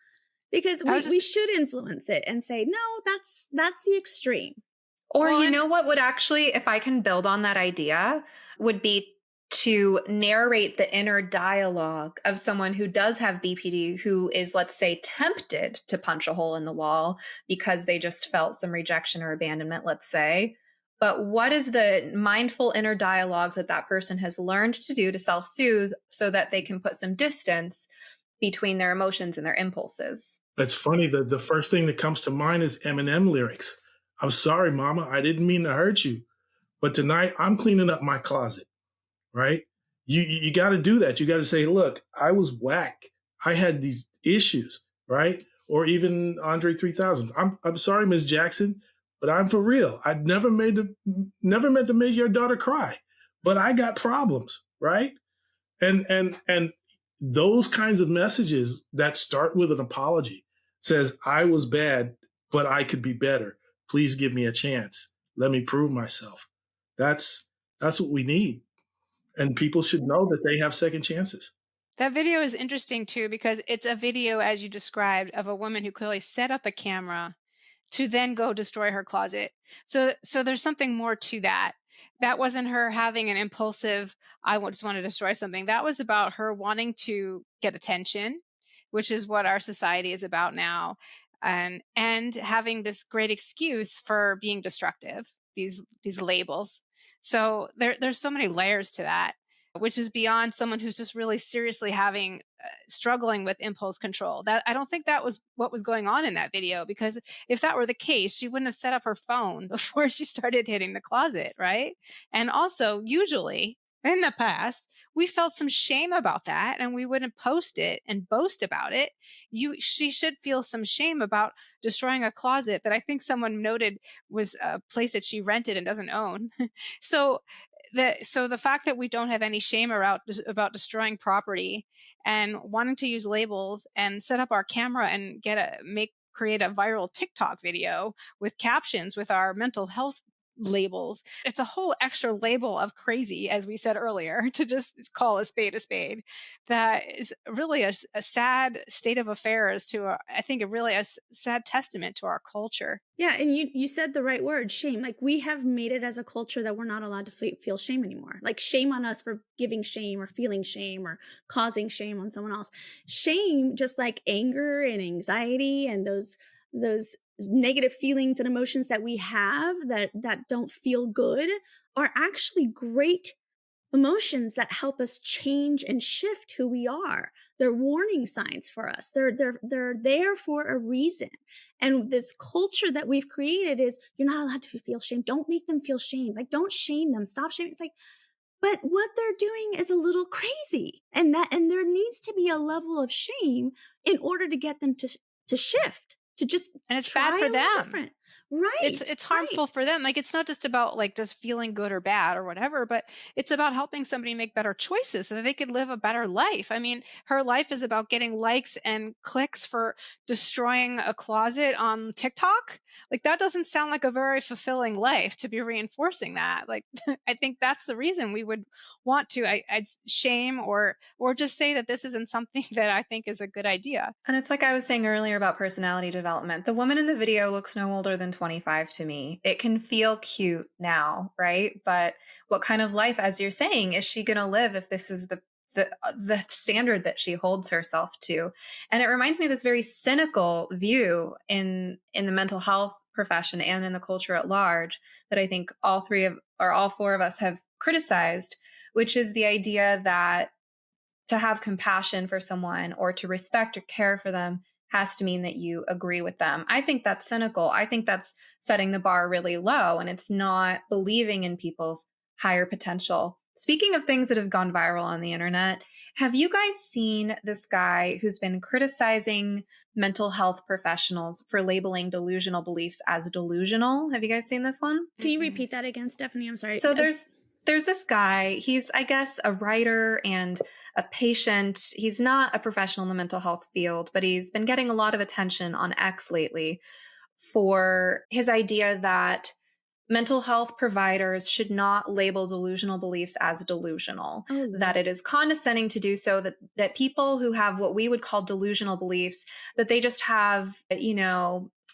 Because we should influence it and say, no, that's the extreme. Or what would actually, if I can build on that idea, would be to narrate the inner dialogue of someone who does have BPD, who is, let's say, tempted to punch a hole in the wall because they just felt some rejection or abandonment, let's say. But what is the mindful inner dialogue that person has learned to do to self-soothe so that they can put some distance between their emotions and their impulses? That's funny. The first thing that comes to mind is Eminem lyrics. I'm sorry, mama. I didn't mean to hurt you. But tonight I'm cleaning up my closet, right? You got to do that. You got to say, look, I was whack. I had these issues, right? Or even Andre 3000. I'm sorry, Ms. Jackson, but I'm for real. I never meant to make your daughter cry, but I got problems, right? And those kinds of messages that start with an apology says, I was bad, but I could be better. Please give me a chance. Let me prove myself. That's what we need. And people should know that they have second chances. That video is interesting too, because it's a video, as you described, of a woman who clearly set up a camera to then go destroy her closet. So there's something more to that. That wasn't her having an impulsive, I just want to destroy something. That was about her wanting to get attention, which is what our society is about now. And having this great excuse for being destructive, these labels. So there's so many layers to that, which is beyond someone who's just really seriously struggling with impulse control. That I don't think that was what was going on in that video, because if that were the case, she wouldn't have set up her phone before she started hitting the closet, right? And also, usually in the past, we felt some shame about that and we wouldn't post it and boast about it. She should feel some shame about destroying a closet that I think someone noted was a place that she rented and doesn't own. So the fact that we don't have any shame about destroying property and wanting to use labels and set up our camera and create a viral TikTok video with captions with our mental health labels. It's a whole extra label of crazy, as we said earlier, to just call a spade. That is really a sad state of affairs I think really a sad testament to our culture. Yeah. And you said the right word, shame. Like, we have made it as a culture that we're not allowed to feel shame anymore. Like, shame on us for giving shame or feeling shame or causing shame on someone else. Shame, just like anger and anxiety and those negative feelings and emotions that we have that don't feel good, are actually great emotions that help us change and shift who we are. They're warning signs for us. They're there for a reason. And this culture that we've created is, you're not allowed to feel shame. Don't make them feel shame. Like, don't shame them. Stop shaming. It's like, but what they're doing is a little crazy. And there needs to be a level of shame in order to get them to shift, to just And it's try bad for a little them. different. Right. It's harmful for them. Like, it's not just about like just feeling good or bad or whatever, but it's about helping somebody make better choices so that they could live a better life. I mean, her life is about getting likes and clicks for destroying a closet on TikTok. Like, that doesn't sound like a very fulfilling life to be reinforcing that. Like, I think that's the reason we would want to I'd shame or just say that this isn't something that I think is a good idea. And it's like I was saying earlier about personality development. The woman in the video looks no older than 25 to me. It can feel cute now, right? But what kind of life, as you're saying, is she going to live if this is the standard that she holds herself to? And it reminds me of this very cynical view in the mental health profession and in the culture at large that I think all four of us have criticized, which is the idea that to have compassion for someone or to respect or care for them has to mean that you agree with them. I think that's cynical. I think that's setting the bar really low, and it's not believing in people's higher potential. Speaking of things that have gone viral on the internet, have you guys seen this guy who's been criticizing mental health professionals for labeling delusional beliefs as delusional? Have you guys seen this one? Can you repeat that again, Stephanie? I'm sorry. So there's this guy. He's, I guess, a writer and a patient. He's not a professional in the mental health field, but he's been getting a lot of attention on X lately for his idea that mental health providers should not label delusional beliefs as delusional, that it is condescending to do so, that people who have what we would call delusional beliefs, that they just have,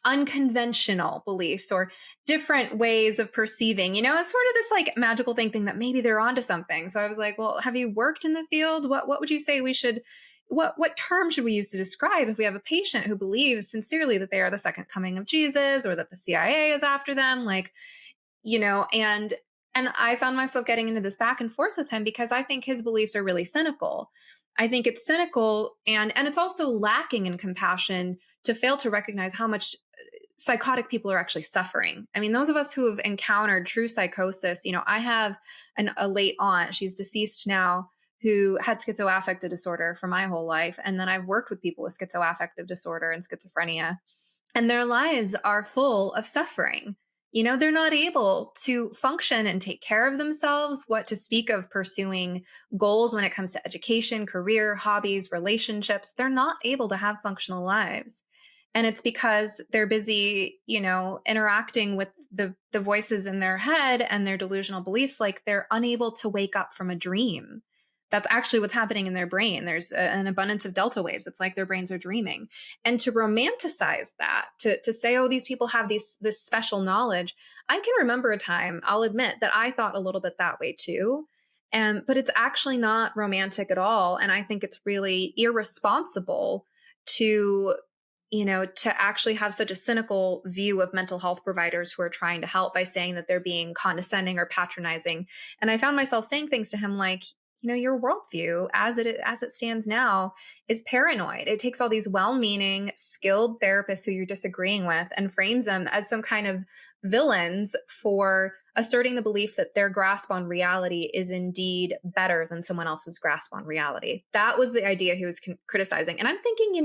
unconventional beliefs or different ways of perceiving, it's sort of this like magical thing that maybe they're onto something. So I was like, well, have you worked in the field? What would you say we should, what term should we use to describe if we have a patient who believes sincerely that they are the second coming of Jesus or that the CIA is after them? And I found myself getting into this back and forth with him because I think his beliefs are really cynical. I think it's cynical and it's also lacking in compassion to fail to recognize how much psychotic people are actually suffering. I mean, those of us who have encountered true psychosis, I have a late aunt, she's deceased now, who had schizoaffective disorder for my whole life. And then I've worked with people with schizoaffective disorder and schizophrenia, and their lives are full of suffering. They're not able to function and take care of themselves, what to speak of pursuing goals when it comes to education, career, hobbies, relationships. They're not able to have functional lives. And it's because they're busy, interacting with the voices in their head and their delusional beliefs, like they're unable to wake up from a dream. That's actually what's happening in their brain. There's an abundance of delta waves. It's like their brains are dreaming. And to romanticize that, to say, oh, these people have this special knowledge. I can remember a time, I'll admit, that I thought a little bit that way too. But it's actually not romantic at all. And I think it's really irresponsible to actually have such a cynical view of mental health providers who are trying to help by saying that they're being condescending or patronizing. And I found myself saying things to him like, your worldview as it stands now is paranoid. It takes all these well-meaning, skilled therapists who you're disagreeing with and frames them as some kind of villains for asserting the belief that their grasp on reality is indeed better than someone else's grasp on reality. That was the idea he was criticizing. And I'm thinking,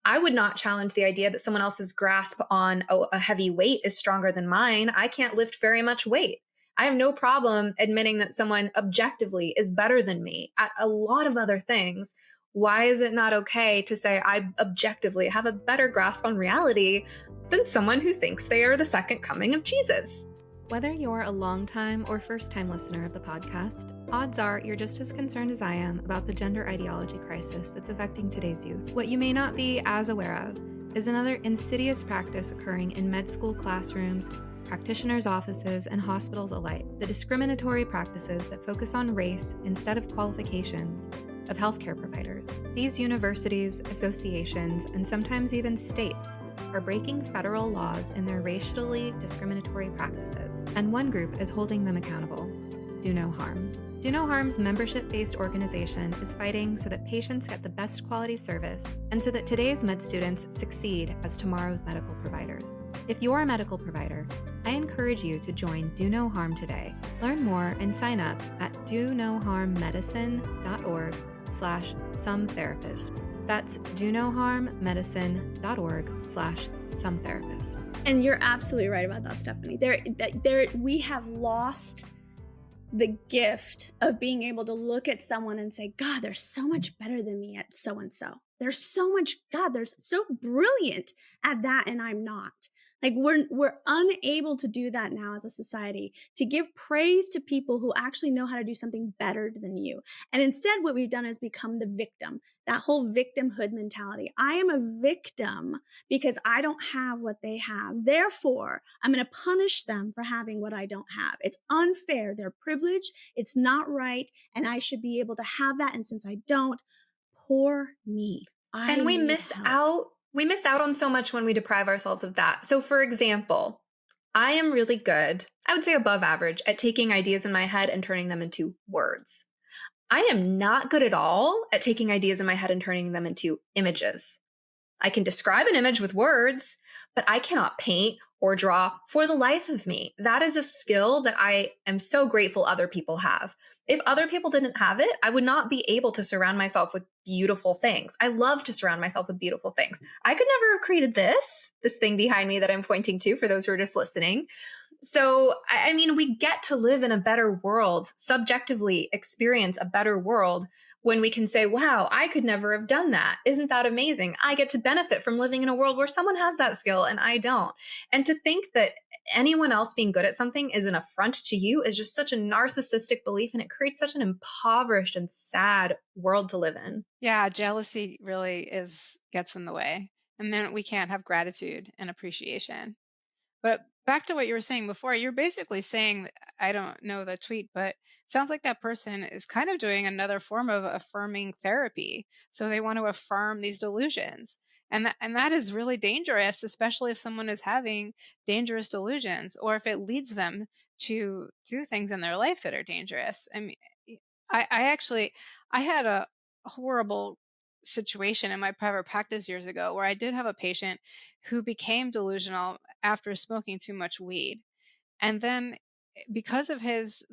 I would not challenge the idea that someone else's grasp on a heavy weight is stronger than mine. I can't lift very much weight. I have no problem admitting that someone objectively is better than me at a lot of other things. Why is it not okay to say I objectively have a better grasp on reality than someone who thinks they are the second coming of Jesus? Whether you're a long-time or first-time listener of the podcast, odds are you're just as concerned as I am about the gender ideology crisis that's affecting today's youth. What you may not be as aware of is another insidious practice occurring in med school classrooms, practitioners' offices, and hospitals alike: the discriminatory practices that focus on race instead of qualifications of healthcare providers. These universities, associations, and sometimes even states are breaking federal laws in their racially discriminatory practices, and one group is holding them accountable: do no harm. Do No Harm's membership-based organization is fighting so that patients get the best quality service and so that today's med students succeed as tomorrow's medical providers. If you're a medical provider, I encourage you to join Do No Harm today. Learn more and sign up at donoharmmedicine.org/sometherapist. That's donoharmmedicine.org/sometherapist. And you're absolutely right about that, Stephanie. We have lost the gift of being able to look at someone and say, God, they're so much better than me at so-and-so. They're so brilliant at that, and I'm not. Like we're unable to do that now as a society, to give praise to people who actually know how to do something better than you. And instead, what we've done is become the victim, that whole victimhood mentality. I am a victim because I don't have what they have. Therefore, I'm going to punish them for having what I don't have. It's unfair. They're privileged. It's not right. And I should be able to have that. And since I don't, poor me. And we miss out on so much when we deprive ourselves of that. So for example, I am really good, I would say above average, at taking ideas in my head and turning them into words. I am not good at all at taking ideas in my head and turning them into images. I can describe an image with words, but I cannot paint or draw for the life of me. That is a skill that I am so grateful other people have. If other people didn't have it, I would not be able to surround myself with beautiful things. I love to surround myself with beautiful things. I could never have created this thing behind me that I'm pointing to for those who are just listening. So, I mean, we get to live in a better world, subjectively experience a better world when we can say, wow, I could never have done that. Isn't that amazing? I get to benefit from living in a world where someone has that skill and I don't. And to think that anyone else being good at something is an affront to you is just such a narcissistic belief, and it creates such an impoverished and sad world to live in. Yeah, jealousy really gets in the way. And then we can't have gratitude and appreciation. But back to what you were saying before, you're basically saying, I don't know the tweet, but it sounds like that person is kind of doing another form of affirming therapy. So they want to affirm these delusions. And that is really dangerous, especially if someone is having dangerous delusions, or if it leads them to do things in their life that are dangerous. I mean, I had a horrible situation in my private practice years ago where I did have a patient who became delusional after smoking too much weed. And then because of his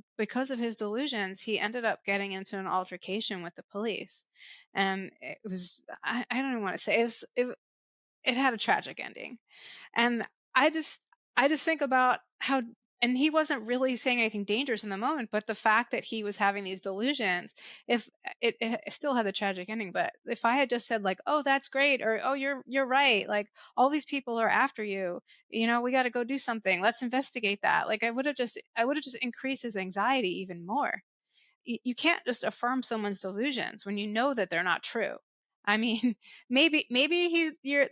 delusions, he ended up getting into an altercation with the police. And I don't even want to say it had a tragic ending. And I just I just think about how, and he wasn't really saying anything dangerous in the moment, but the fact that he was having these delusions, if it still had the tragic ending, but if I had just said like, "Oh, that's great," or "Oh, you're right," like all these people are after you, we got to go do something. Let's investigate that. Like I would have just increased his anxiety even more. You can't just affirm someone's delusions when you know that they're not true. I mean, maybe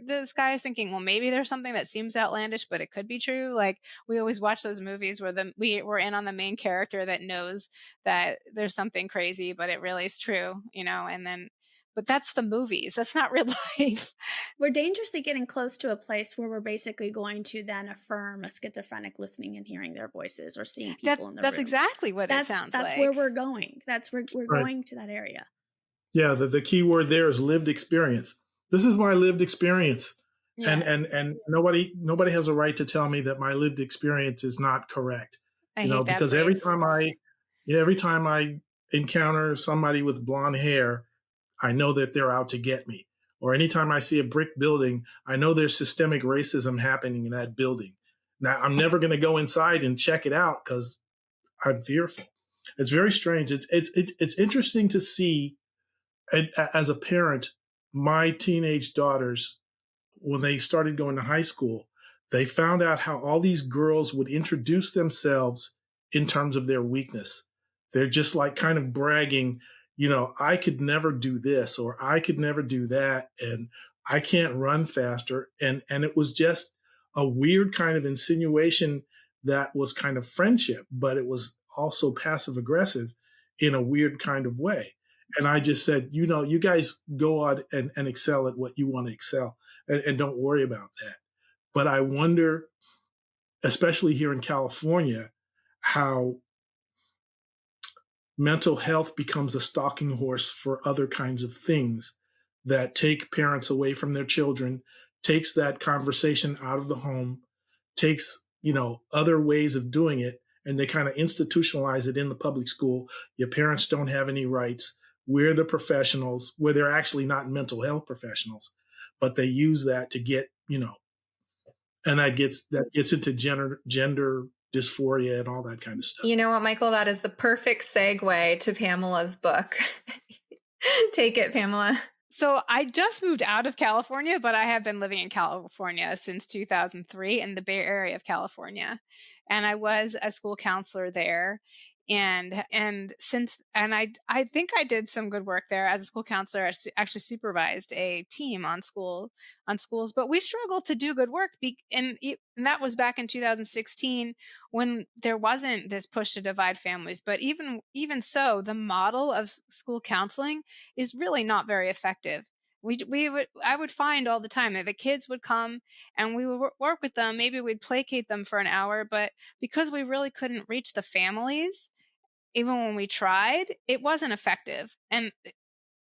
this guy is thinking, well, maybe there's something that seems outlandish, but it could be true. Like we always watch those movies where we're in on the main character that knows that there's something crazy, but it really is true, but that's the movies. That's not real life. We're dangerously getting close to a place where we're basically going to then affirm a schizophrenic listening and hearing their voices or seeing people in the That's room. exactly what it sounds like. That's where we're going. We're Right. going to that area. Yeah, the key word there is lived experience. This is my lived experience. Yeah. And nobody has a right to tell me that my lived experience is not correct. I hate that because phrase. every time I encounter somebody with blonde hair, I know that they're out to get me. Or anytime I see a brick building, I know there's systemic racism happening in that building. Now, I'm never going to go inside and check it out because I'm fearful. It's very strange. It's interesting to see, as a parent, my teenage daughters, when they started going to high school, they found out how all these girls would introduce themselves in terms of their weakness. They're just like kind of bragging, I could never do this, or I could never do that, and I can't run faster. And it was just a weird kind of insinuation that was kind of friendship, but it was also passive aggressive in a weird kind of way. And I just said, you guys go on and excel at what you want to excel, and don't worry about that. But I wonder, especially here in California, how mental health becomes a stalking horse for other kinds of things that take parents away from their children, takes that conversation out of the home, takes, other ways of doing it, and they kind of institutionalize it in the public school. Your parents don't have any rights. We're the professionals, where they're actually not mental health professionals, but they use that to get, and that gets into gender dysphoria and all that kind of stuff. You know what, Michael? That is the perfect segue to Pamela's book. Take it, Pamela. So I just moved out of California, but I have been living in California since 2003 in the Bay Area of California. And I was a school counselor there. And I think I did some good work there as a school counselor. I actually supervised a team on schools, but we struggled to do good work. And that was back in 2016 when there wasn't this push to divide families. But even so, the model of school counseling is really not very effective. I would find all the time that the kids would come and we would work with them. Maybe we'd placate them for an hour, but because we really couldn't reach the families, even when we tried, it wasn't effective. And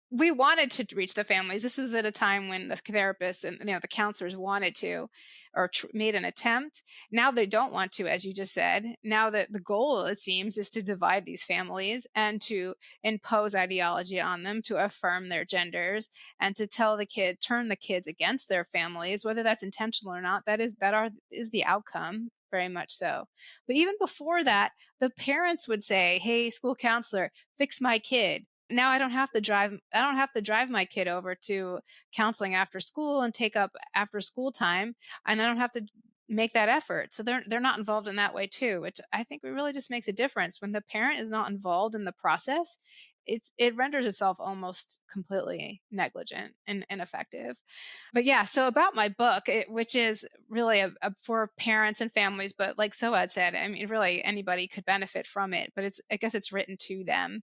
we wanted to reach the families. This was at a time when the therapists and the counselors wanted to, or made an attempt. Now they don't want to, as you just said. Now that the goal, it seems, is to divide these families and to impose ideology on them, to affirm their genders, and to turn the kids against their families, whether that's intentional or not. That is the outcome. Very much so. But even before that, the parents would say, "Hey, school counselor, fix my kid." Now I don't have to drive my kid over to counseling after school and take up after school time, and I don't have to make that effort. So they're not involved in that way too, which I think really just makes a difference. When the parent is not involved in the process, it renders itself almost completely negligent and ineffective. But yeah, so about my book, which is really for parents and families, but like Soad said, I mean, really anybody could benefit from it, but I guess it's written to them.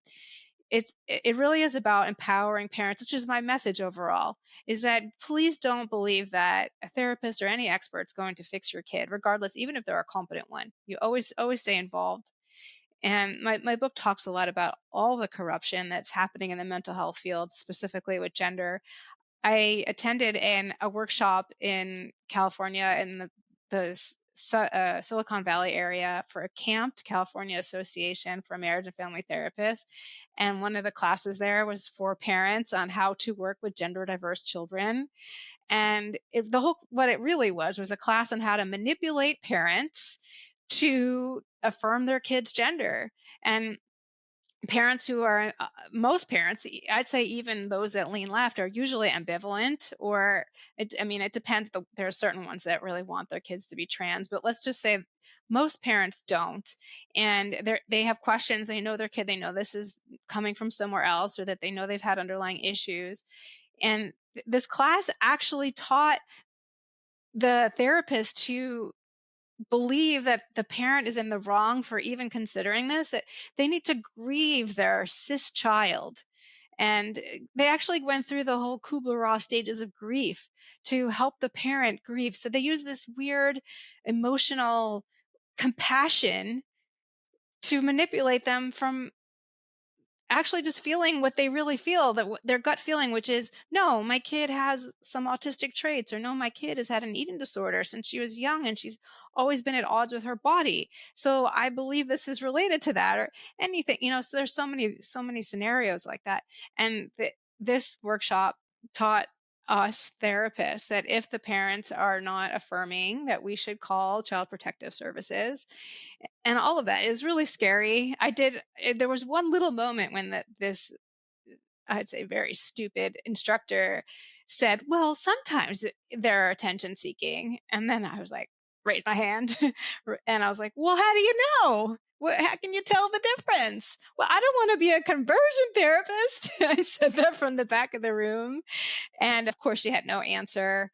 It really is about empowering parents, which is my message overall, is that please don't believe that a therapist or any expert's going to fix your kid, regardless, even if they're a competent one. You always stay involved. And my book talks a lot about all the corruption that's happening in the mental health field, specifically with gender. I attended a workshop in California in the Silicon Valley area for a CAMPT, California Association for Marriage and Family Therapists. And one of the classes there was for parents on how to work with gender diverse children. And what it really was a class on how to manipulate parents to affirm their kids' gender. And parents who are most parents, I'd say even those that lean left, are usually ambivalent, or it depends. There are certain ones that really want their kids to be trans, but let's just say most parents don't, and they have questions. They know their kid, they know this is coming from somewhere else, or that they know they've had underlying issues. And this class actually taught the therapist to believe that the parent is in the wrong for even considering this, that they need to grieve their cis child. And they actually went through the whole Kubler-Ross stages of grief to help the parent grieve. So they use this weird emotional compassion to manipulate them from actually just feeling what they really feel, that their gut feeling, which is, no, my kid has some autistic traits, or no, my kid has had an eating disorder since she was young and she's always been at odds with her body. So I believe this is related to that, or anything, so there's so many scenarios like that. And this workshop taught us therapists that if the parents are not affirming, that we should call Child Protective Services. And all of that is really scary. There was one little moment when this, I'd say, very stupid instructor said, well, sometimes they're attention seeking. And then I was like, raised my hand. And I was like, well, how do you know? How can you tell the difference? Well, I don't want to be a conversion therapist. I said that from the back of the room. And of course, she had no answer.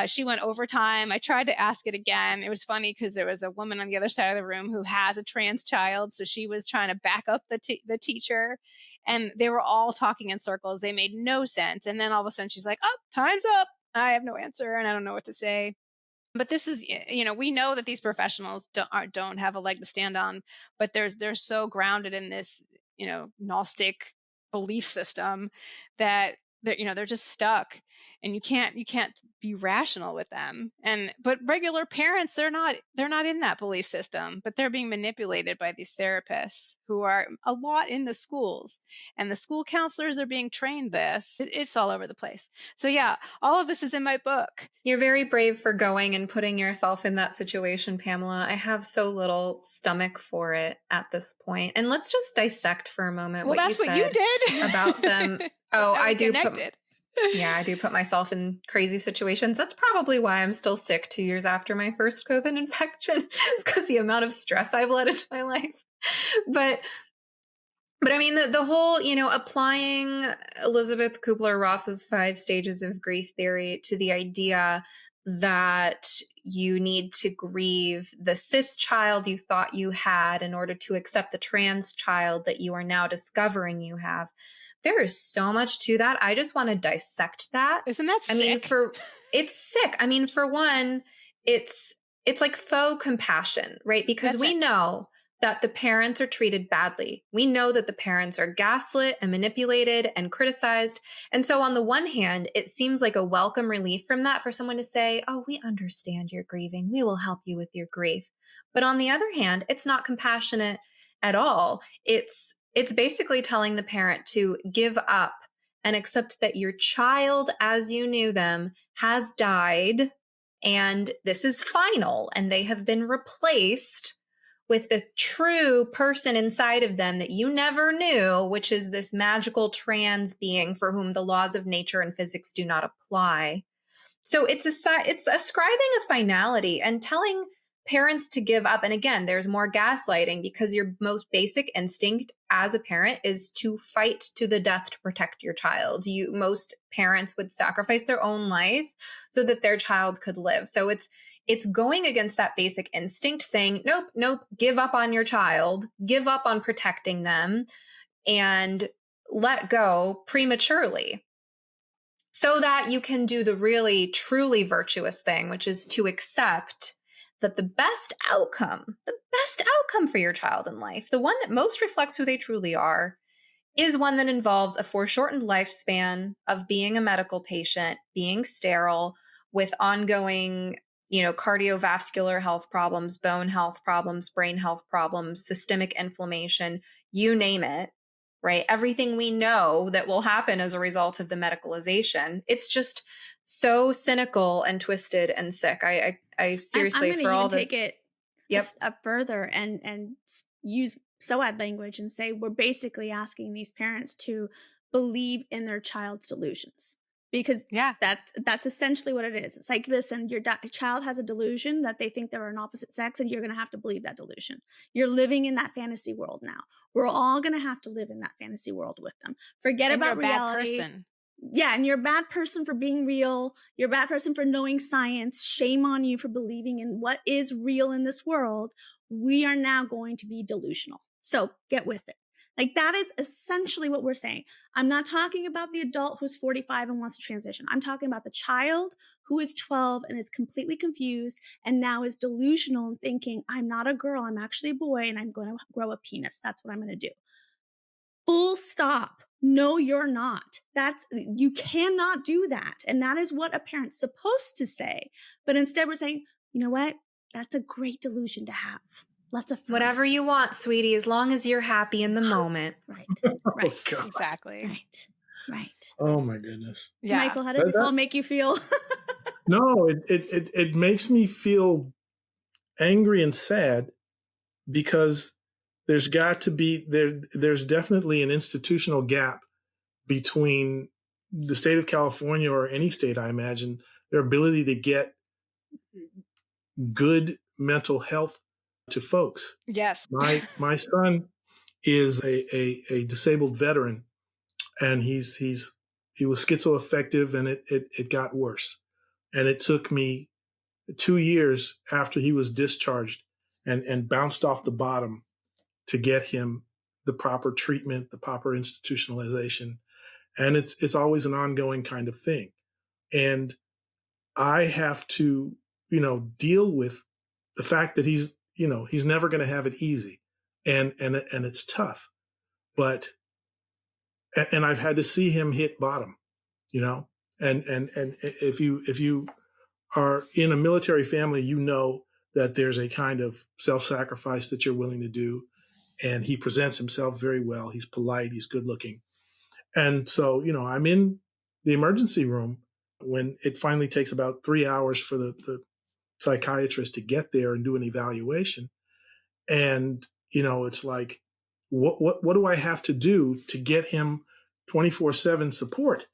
She went overtime. I tried to ask it again. It was funny because there was a woman on the other side of the room who has a trans child. So she was trying to back up the teacher. And they were all talking in circles. They made no sense. And then all of a sudden she's like, oh, time's up. I have no answer and I don't know what to say. But this is, we know that these professionals don't have a leg to stand on, but they're so grounded in this Gnostic belief system that they're just stuck, and you can't be rational with them. But regular parents, they're not in that belief system, but they're being manipulated by these therapists who are a lot in the schools, and the school counselors are being trained this. It's all over the place. So yeah, all of this is in my book. You're very brave for going and putting yourself in that situation, Pamela. I have so little stomach for it at this point. And let's just dissect for a moment That's what you did about them. Oh, I do. I do put myself in crazy situations. That's probably why I'm still sick 2 years after my first COVID infection. It's because the amount of stress I've let into my life. But I mean, the whole, applying Elizabeth Kubler-Ross's 5 stages of grief theory to the idea that you need to grieve the cis child you thought you had in order to accept the trans child that you are now discovering you have. There is so much to that. I just want to dissect that. Isn't that sick? I mean, it's sick. I mean, for one, it's like faux compassion, right? Because we know that the parents are treated badly. We know that the parents are gaslit and manipulated and criticized. And so on the one hand, it seems like a welcome relief from that for someone to say, oh, we understand you're grieving. We will help you with your grief. But on the other hand, it's not compassionate at all. It's basically telling the parent to give up and accept that your child, as you knew them, has died, and this is final, and they have been replaced with the true person inside of them that you never knew, which is this magical trans being for whom the laws of nature and physics do not apply. So it's ascribing a finality and telling parents to give up. And again, there's more gaslighting because your most basic instinct as a parent is to fight to the death to protect your child. Most parents would sacrifice their own life so that their child could live. So it's going against that basic instinct, saying, nope, give up on your child, give up on protecting them, and let go prematurely, so that you can do the really, truly virtuous thing, which is to accept that the best outcome for your child in life, the one that most reflects who they truly are, is one that involves a foreshortened lifespan of being a medical patient, being sterile, with ongoing, cardiovascular health problems, bone health problems, brain health problems, systemic inflammation, you name it, right? Everything we know that will happen as a result of the medicalization. It's just so cynical and twisted and sick. I seriously, I'm for all the take it Yep. a step further and use Soad language and say we're basically asking these parents to believe in their child's delusions, because that's essentially what it is. It's like, listen, your child has a delusion that they think they're an opposite sex, and you're going to have to believe that delusion. You're living in that fantasy world now. We're all going to have to live in that fantasy world with them. Forget about reality. Bad person. Yeah, and you're a bad person for being real. You're a bad person for knowing science. Shame on you for believing in what is real in this world. We are now going to be delusional. So get with it. Like, that is essentially what we're saying. I'm not talking about the adult who's 45 and wants to transition. I'm talking about the child who is 12 and is completely confused and now is delusional and thinking, I'm not a girl, I'm actually a boy, and I'm going to grow a penis. That's what I'm going to do. Full stop. No, you're not. You cannot do that. And that is what a parent's supposed to say. But instead we're saying, you know what? That's a great delusion to have. Let's affirm whatever you want, sweetie, as long as you're happy in the moment. Right. Oh, God. Exactly. Right. Oh my goodness. Yeah. Michael, how does this all make you feel? No, it makes me feel angry and sad, because there's definitely an institutional gap between the state of California, or any state, I imagine, their ability to get good mental health to folks. Yes. My son is a disabled veteran, and he was schizoaffective, and it got worse. And it took me 2 years after he was discharged and bounced off the bottom to get him the proper treatment, the proper institutionalization. And it's always an ongoing kind of thing. And I have to, deal with the fact that he's never going to have it easy. And it's tough. but and I've had to see him hit bottom, you know. And if you are in a military family, you know that there's a kind of self-sacrifice that you're willing to do. And he presents himself very well. He's polite. He's good looking. And so, you know, I'm in the emergency room when it finally takes about 3 hours for the psychiatrist to get there and do an evaluation. And, you know, it's like, what do I have to do to get him 24/7 support?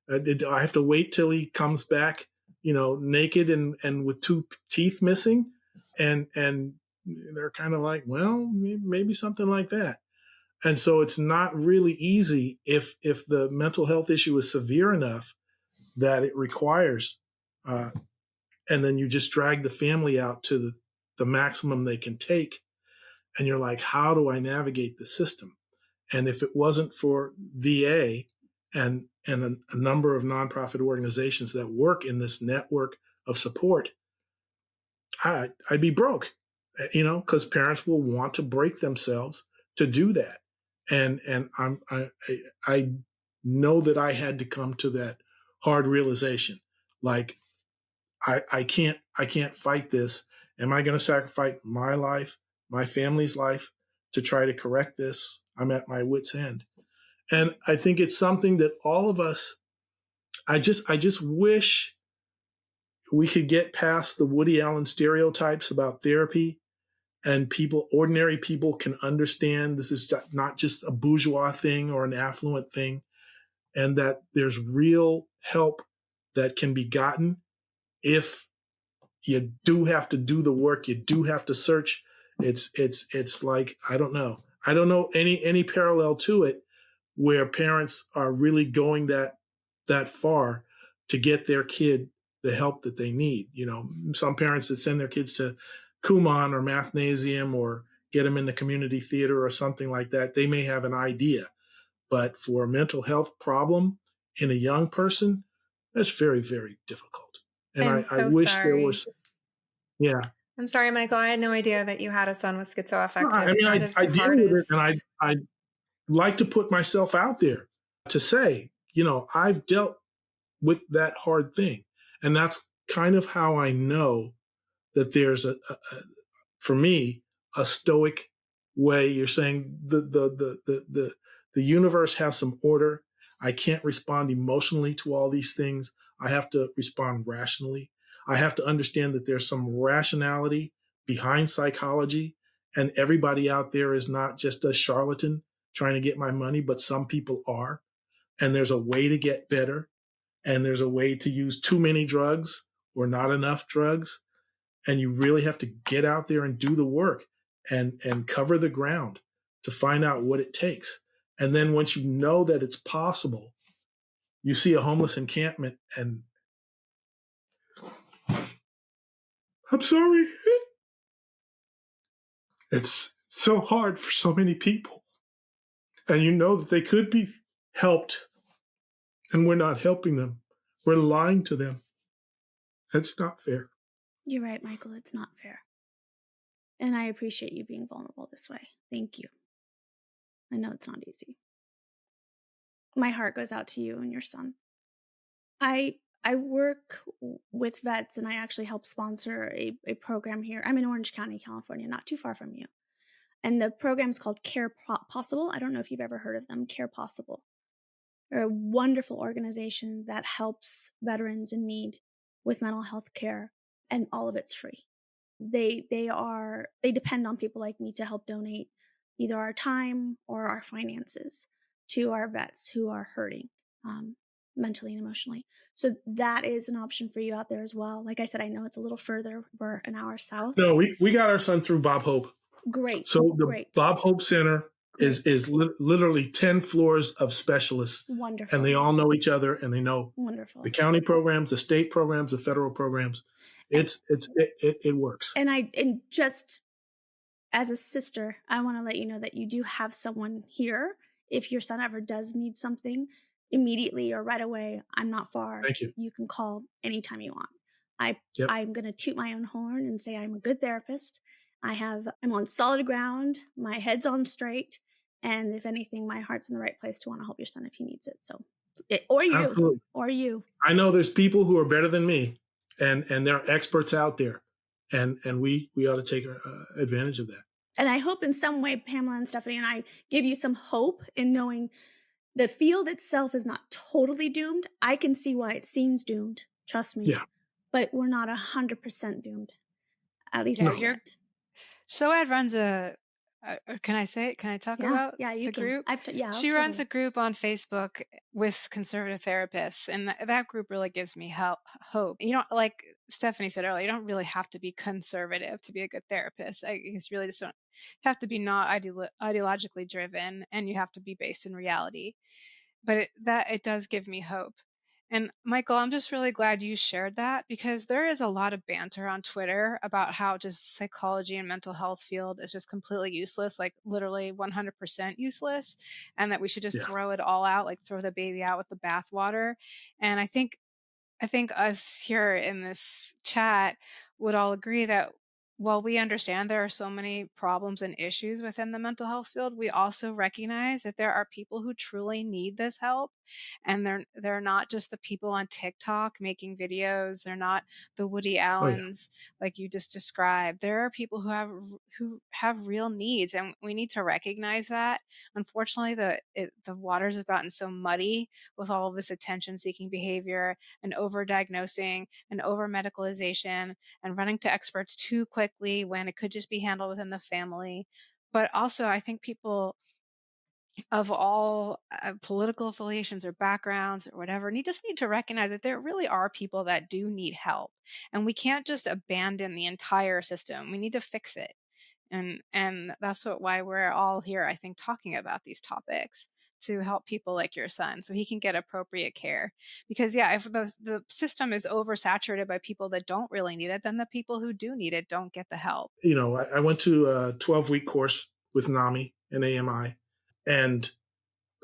Do I have to wait till he comes back, you know, naked and with two teeth missing? And they're kind of like, well, maybe something like that. And so it's not really easy if the mental health issue is severe enough that it requires, uh, and then you just drag the family out to the maximum they can take. And you're like, how do I navigate the system? And if it wasn't for VA and a number of nonprofit organizations that work in this network of support, I'd be broke, you know, because parents will want to break themselves to do that. And I know that I had to come to that hard realization. Like, I can't fight this. Am I going to sacrifice my life, my family's life to try to correct this? I'm at my wit's end. And I think it's something that all of us, I just wish we could get past the Woody Allen stereotypes about therapy, and ordinary people can understand this is not just a bourgeois thing or an affluent thing, and that there's real help that can be gotten if you do have to do the work. You do have to search. It's like, I don't know any parallel to it where parents are really going that far to get their kid the help that they need. You know, some parents that send their kids to Kumon or Mathnasium or get them in the community theater or something like that, they may have an idea. But for a mental health problem in a young person, that's very, very difficult. And I'm I so wish there sorry. was, yeah. I'm sorry, Michael. I had no idea that you had a son with No, I schizoaffective. mean, That is I the deal with it, and hardest. I like to put myself out there to say, you know, I've dealt with that hard thing. And that's kind of how I know that there's for me, a stoic way. You're saying the universe has some order. I can't respond emotionally to all these things. I have to respond rationally. I have to understand that there's some rationality behind psychology, and everybody out there is not just a charlatan trying to get my money, but some people are. And there's a way to get better, and there's a way to use too many drugs or not enough drugs, and you really have to get out there and do the work and cover the ground to find out what it takes. And then once you know that it's possible, you see a homeless encampment, and I'm sorry, it's so hard for so many people, and you know that they could be helped, and we're not helping them. We're lying to them. That's not fair. You're right, Michael. It's not fair. And I appreciate you being vulnerable this way. Thank you. I know it's not easy. My heart goes out to you and your son. I work with vets, and I actually help sponsor a program here. I'm in Orange County, California, not too far from you. And the program is called Care Possible. I don't know if you've ever heard of them, Care Possible. They're a wonderful organization that helps veterans in need with mental health care, and all of it's free. They depend on people like me to help donate either our time or our finances to our vets who are hurting mentally and emotionally. So that is an option for you out there as well. Like I said, I know it's a little further. We're an hour south. No, we got our son through Bob Hope. Great. So the Great. Bob Hope Center is literally 10 floors of specialists. Wonderful. And they all know each other, and they know wonderful the county programs, the state programs, the federal programs. It works. And just as a sister, I want to let you know that you do have someone here. If your son ever does need something immediately or right away, I'm not far. Thank you. You can call anytime you want. Yep. I'm going to toot my own horn and say I'm a good therapist. I'm on solid ground. My head's on straight, And if anything, my heart's in the right place to want to help your son if he needs it. So, or you, Absolutely. or you. I know there's people who are better than me, and there are experts out there, and we ought to take advantage of that. And I hope in some way, Pamela and Stephanie and I give you some hope in knowing the field itself is not totally doomed. I can see why it seems doomed. Trust me. Yeah. But we're not 100% doomed. At least Yeah, not yet. Soad runs can I say it? Can I talk about you the can. group? She totally. runs a group on Facebook with conservative therapists, and that group really gives me hope. You don't, like Stephanie said earlier, you don't really have to be conservative to be a good therapist. You really just don't have to be not ideologically driven, and you have to be based in reality. But it does give me hope. And Michael, I'm just really glad you shared that, because there is a lot of banter on Twitter about how just psychology and mental health field is just completely useless, like literally 100% useless, and that we should just throw it all out, like throw the baby out with the bathwater. And I think us here in this chat would all agree that while we understand there are so many problems and issues within the mental health field, we also recognize that there are people who truly need this help. And they're not just the people on TikTok making videos. They're not the Woody Allens like you just described. There are people who have real needs, and we need to recognize that. Unfortunately, the waters have gotten so muddy with all of this attention-seeking behavior and overdiagnosing and over-medicalization and running to experts too quickly when it could just be handled within the family. But also, I think people of all political affiliations or backgrounds or whatever just need to recognize that there really are people that do need help, and we can't just abandon the entire system. We need to fix it. And that's why we're all here, I think, talking about these topics, to help people like your son so he can get appropriate care. Because if the system is oversaturated by people that don't really need it, then the people who do need it don't get the help. I went to a 12-week course with NAMI and AMI, and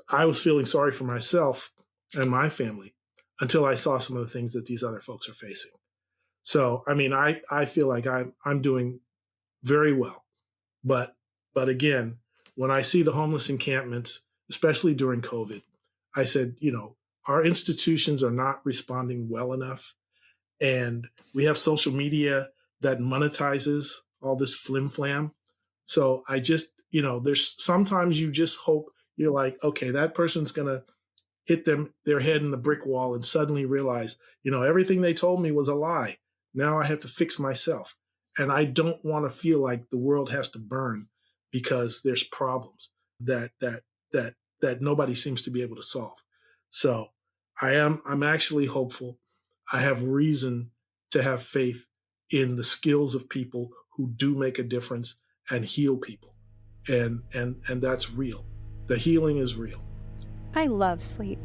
I was feeling sorry for myself and my family until I saw some of the things that these other folks are facing. So, I mean, I feel like I'm doing very well. But again, when I see the homeless encampments, especially during COVID, I said, our institutions are not responding well enough. And we have social media that monetizes all this flim flam. So I just, there's sometimes you just hope, you're like, okay, that person's going to hit their head in the brick wall and suddenly realize, everything they told me was a lie. Now I have to fix myself. And I don't want to feel like the world has to burn because there's problems that nobody seems to be able to solve. So I'm actually hopeful. I have reason to have faith in the skills of people who do make a difference and heal people. And that's real. The healing is real. I love sleep.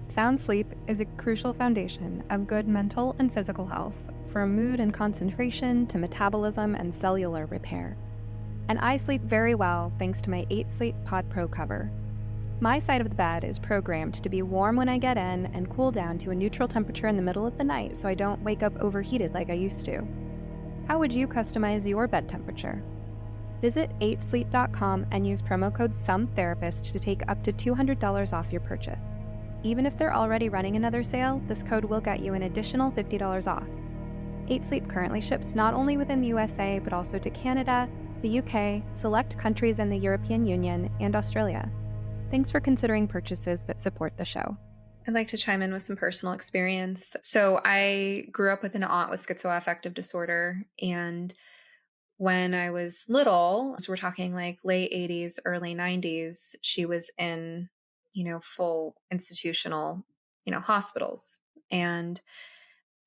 Sound sleep is a crucial foundation of good mental and physical health, from mood and concentration to metabolism and cellular repair. And I sleep very well thanks to my 8 Sleep Pod Pro cover. My side of the bed is programmed to be warm when I get in and cool down to a neutral temperature in the middle of the night so I don't wake up overheated like I used to. How would you customize your bed temperature? Visit 8sleep.com and use promo code SOMETHERAPIST to take up to $200 off your purchase. Even if they're already running another sale, this code will get you an additional $50 off. 8Sleep currently ships not only within the USA, but also to Canada, the UK, select countries in the European Union, and Australia. Thanks for considering purchases that support the show. I'd like to chime in with some personal experience. So I grew up with an aunt with schizoaffective disorder, and when I was little, so we're talking like late 80s, early 90s, she was in, full institutional, hospitals. And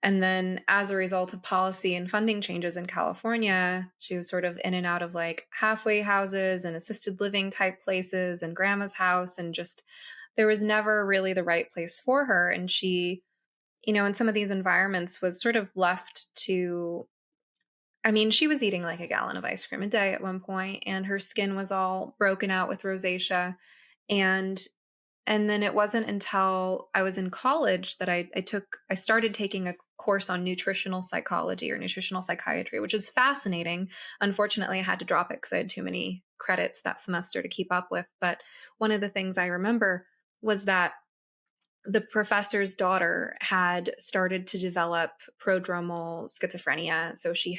then as a result of policy and funding changes in California, she was sort of in and out of like halfway houses and assisted living type places and grandma's house. And just, there was never really the right place for her. And she, in some of these environments was sort of left to, she was eating like a gallon of ice cream a day at one point, and her skin was all broken out with rosacea. And And then it wasn't until I was in college that I started taking a course on nutritional psychology or nutritional psychiatry, which is fascinating. Unfortunately, I had to drop it because I had too many credits that semester to keep up with. But one of the things I remember was that the professor's daughter had started to develop prodromal schizophrenia. So she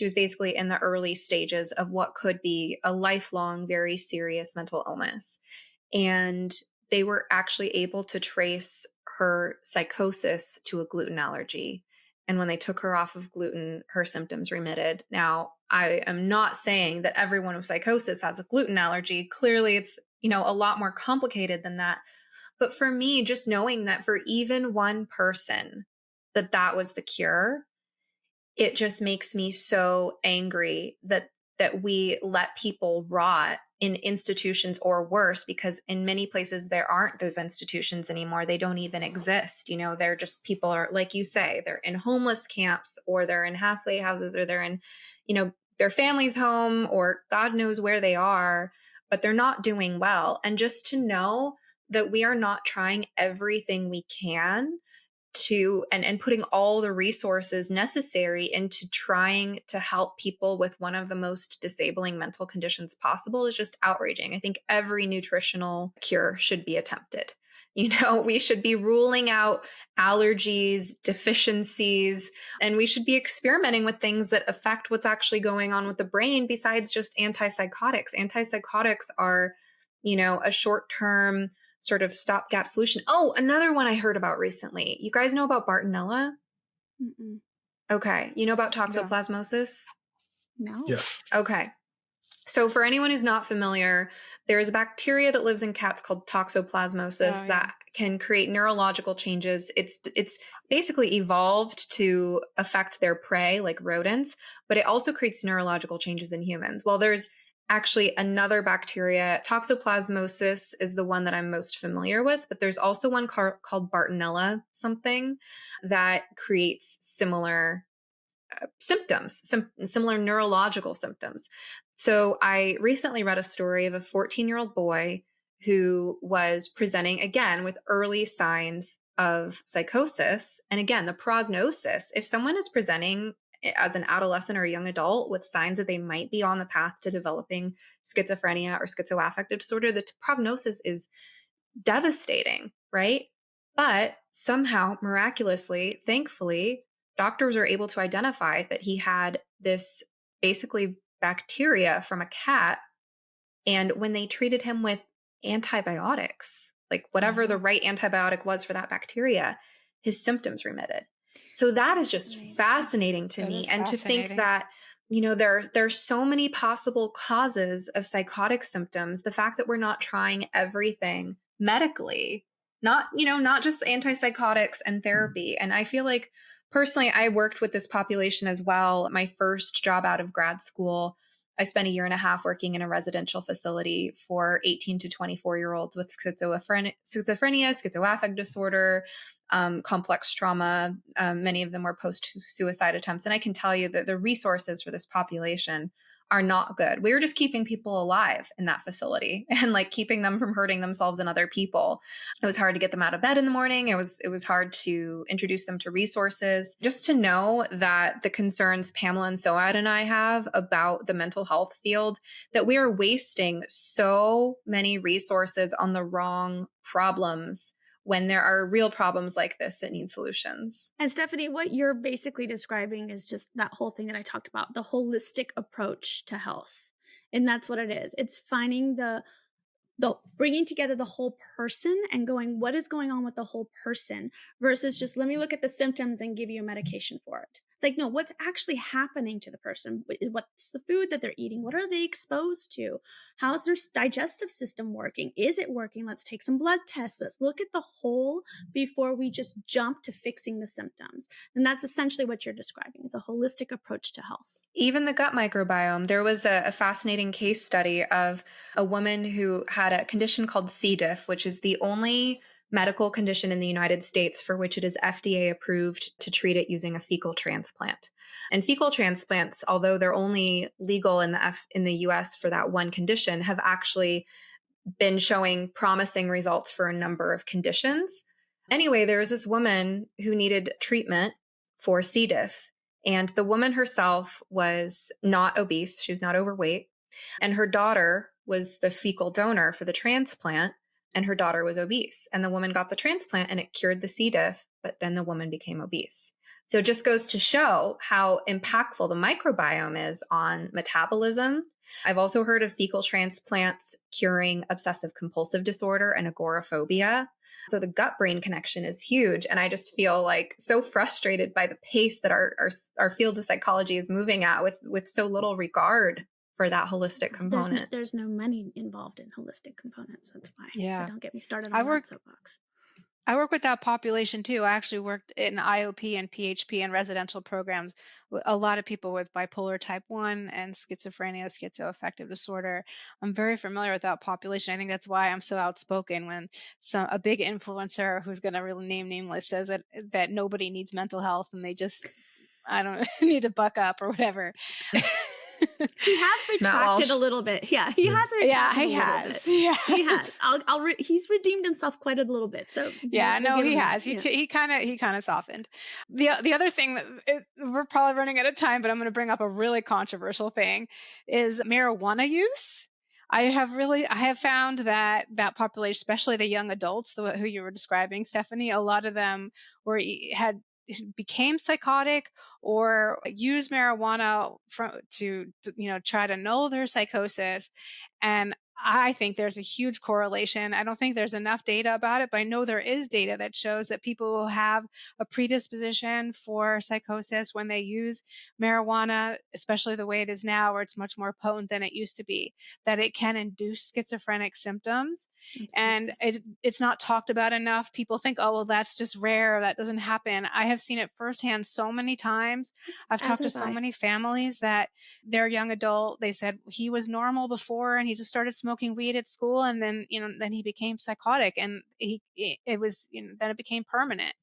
was basically in the early stages of what could be a lifelong, very serious mental illness. And they were actually able to trace her psychosis to a gluten allergy. And when they took her off of gluten, her symptoms remitted. Now, I am not saying that everyone with psychosis has a gluten allergy. Clearly, it's, a lot more complicated than that. But for me, just knowing that for even one person that was the cure, it just makes me so angry that we let people rot in institutions, or worse, because in many places there aren't those institutions anymore. They don't even exist. They're just, people are, like you say, they're in homeless camps, or they're in halfway houses, or they're in, their family's home, or God knows where they are, but they're not doing well. And just to know that we are not trying everything we can to and putting all the resources necessary into trying to help people with one of the most disabling mental conditions possible is just outraging. I think every nutritional cure should be attempted. We should be ruling out allergies, deficiencies, and we should be experimenting with things that affect what's actually going on with the brain besides just antipsychotics. Antipsychotics are, a short-term sort of stopgap solution. Oh, another one I heard about recently. You guys know about Bartonella? Mm-mm. Okay. You know about toxoplasmosis? No. Yeah. Okay. So for anyone who's not familiar, there's a bacteria that lives in cats called toxoplasmosis that can create neurological changes. It's basically evolved to affect their prey, like rodents, but it also creates neurological changes in humans. Well, there's actually another bacteria. Toxoplasmosis is the one that I'm most familiar with, but there's also one called Bartonella something that creates similar symptoms, similar neurological symptoms. So I recently read a story of a 14-year-old boy who was presenting again with early signs of psychosis. And again, the prognosis, if someone is presenting as an adolescent or a young adult with signs that they might be on the path to developing schizophrenia or schizoaffective disorder, the prognosis is devastating, right? But somehow, miraculously, thankfully, doctors are able to identify that he had this basically bacteria from a cat. And when they treated him with antibiotics, like whatever the right antibiotic was for that bacteria, his symptoms remitted. So that is just fascinating to me. And to think that, there's so many possible causes of psychotic symptoms. The fact that we're not trying everything medically, not just antipsychotics and therapy. And I feel like personally, I worked with this population as well. My first job out of grad school, I spent 1.5 years working in a residential facility for 18 to 24-year-olds with schizophrenia, schizoaffective disorder, complex trauma. Many of them were post-suicide attempts. And I can tell you that the resources for this population are not good. We were just keeping people alive in that facility and like keeping them from hurting themselves and other people. It was hard to get them out of bed in the morning. It was hard to introduce them to resources. Just to know that the concerns Pamela and Soad and I have about the mental health field, that we are wasting so many resources on the wrong problems when there are real problems like this that need solutions. And Stephanie, what you're basically describing is just that whole thing that I talked about, the holistic approach to health. And that's what it is. It's finding the bringing together the whole person and going, what is going on with the whole person versus just let me look at the symptoms and give you a medication for it. It's like, no, what's actually happening to the person? What's the food that they're eating? What are they exposed to? How's their digestive system working? Is it working? Let's take some blood tests. Let's look at the whole before we just jump to fixing the symptoms. And that's essentially what you're describing, is a holistic approach to health. Even the gut microbiome. There was a fascinating case study of a woman who had a condition called C. diff, which is the only medical condition in the United States for which it is FDA approved to treat it using a fecal transplant. And fecal transplants, although they're only legal in the US for that one condition, have actually been showing promising results for a number of conditions. Anyway, there was this woman who needed treatment for C. diff, and the woman herself was not obese. She was not overweight. And her daughter was the fecal donor for the transplant, and her daughter was obese. And the woman got the transplant and it cured the C. diff, but then the woman became obese. So it just goes to show how impactful the microbiome is on metabolism. I've also heard of fecal transplants curing obsessive compulsive disorder and agoraphobia. So the gut-brain connection is huge. And I just feel like so frustrated by the pace that our field of psychology is moving at with so little regard for that holistic component. There's no money involved in holistic components. That's why. Yeah. But don't get me started on that soapbox. I work with that population too. I actually worked in IOP and PHP and residential programs with a lot of people with bipolar type 1 and schizophrenia, schizoaffective disorder. I'm very familiar with that population. I think that's why I'm so outspoken when a big influencer who's going to really name nameless says that nobody needs mental health and they just, I don't need to buck up or whatever. He has retracted a little bit. Yeah, he has retracted. Yeah, he a little has. Bit. Yeah, he has. He's redeemed himself quite a little bit. So yeah, no, he has. He kind of softened. The other thing that we're probably running out of time, but I'm going to bring up a really controversial thing is marijuana use. I have found that population, especially the young adults, who you were describing, Stephanie, a lot of them became psychotic or used marijuana to try to null their psychosis. And I think there's a huge correlation. I don't think there's enough data about it, but I know there is data that shows that people who have a predisposition for psychosis when they use marijuana, especially the way it is now, where it's much more potent than it used to be, that it can induce schizophrenic symptoms. Absolutely. And it's not talked about enough. People think, oh, well, that's just rare. That doesn't happen. I have seen it firsthand so many times. I've talked to so many families that their young adult, they said he was normal before and he just started smoking weed at school, and then then he became psychotic, and then it became permanent.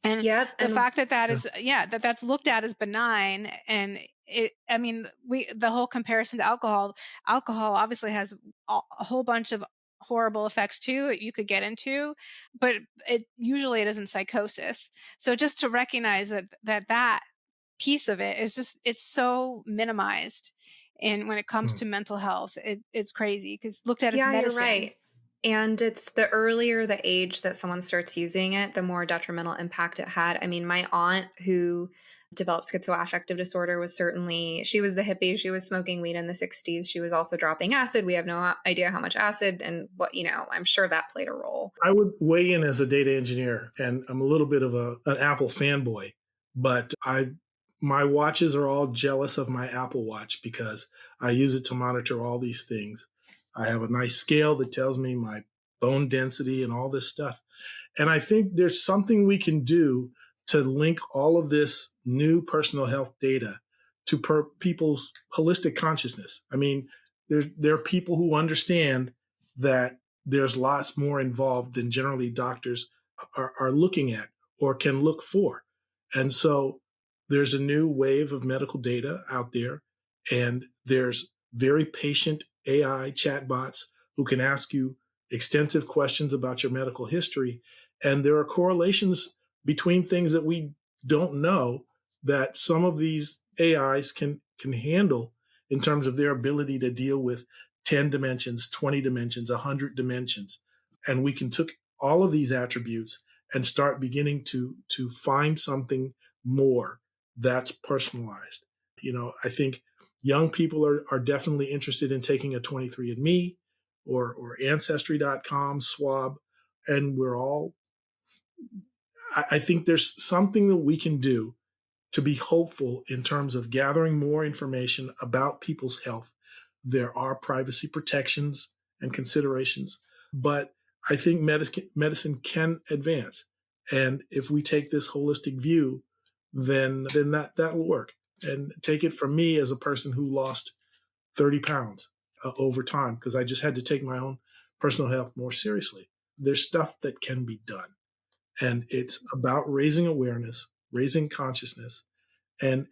And the fact that is that's looked at as benign, and the whole comparison to alcohol obviously has a whole bunch of horrible effects too that you could get into, but it isn't psychosis. So just to recognize that piece of it is it's so minimized. And when it comes to mental health, it's crazy because looked at as medicine. You're right. And it's the earlier the age that someone starts using it, the more detrimental impact it had. I mean, my aunt who developed schizoaffective disorder she was the hippie. She was smoking weed in the 60s. She was also dropping acid. We have no idea how much acid and what, I'm sure that played a role. I would weigh in as a data engineer, and I'm a little bit of an Apple fanboy, but my watches are all jealous of my Apple Watch because I use it to monitor all these things. I have a nice scale that tells me my bone density and all this stuff. And I think there's something we can do to link all of this new personal health data to people's holistic consciousness. I mean, there are people who understand that there's lots more involved than generally doctors are looking at or can look for. And so there's a new wave of medical data out there, and there's very patient AI chatbots who can ask you extensive questions about your medical history. And there are correlations between things that we don't know that some of these AIs can handle in terms of their ability to deal with 10 dimensions, 20 dimensions, 100 dimensions. And we can take all of these attributes and start beginning to find something more that's personalized. I think young people are definitely interested in taking a 23andMe or Ancestry.com swab. And I think there's something that we can do to be hopeful in terms of gathering more information about people's health. There are privacy protections and considerations, but I think medicine can advance. And if we take this holistic view, then that'll work. And take it from me as a person who lost 30 pounds over time because I just had to take my own personal health more seriously. There's stuff that can be done. And it's about raising awareness, raising consciousness, and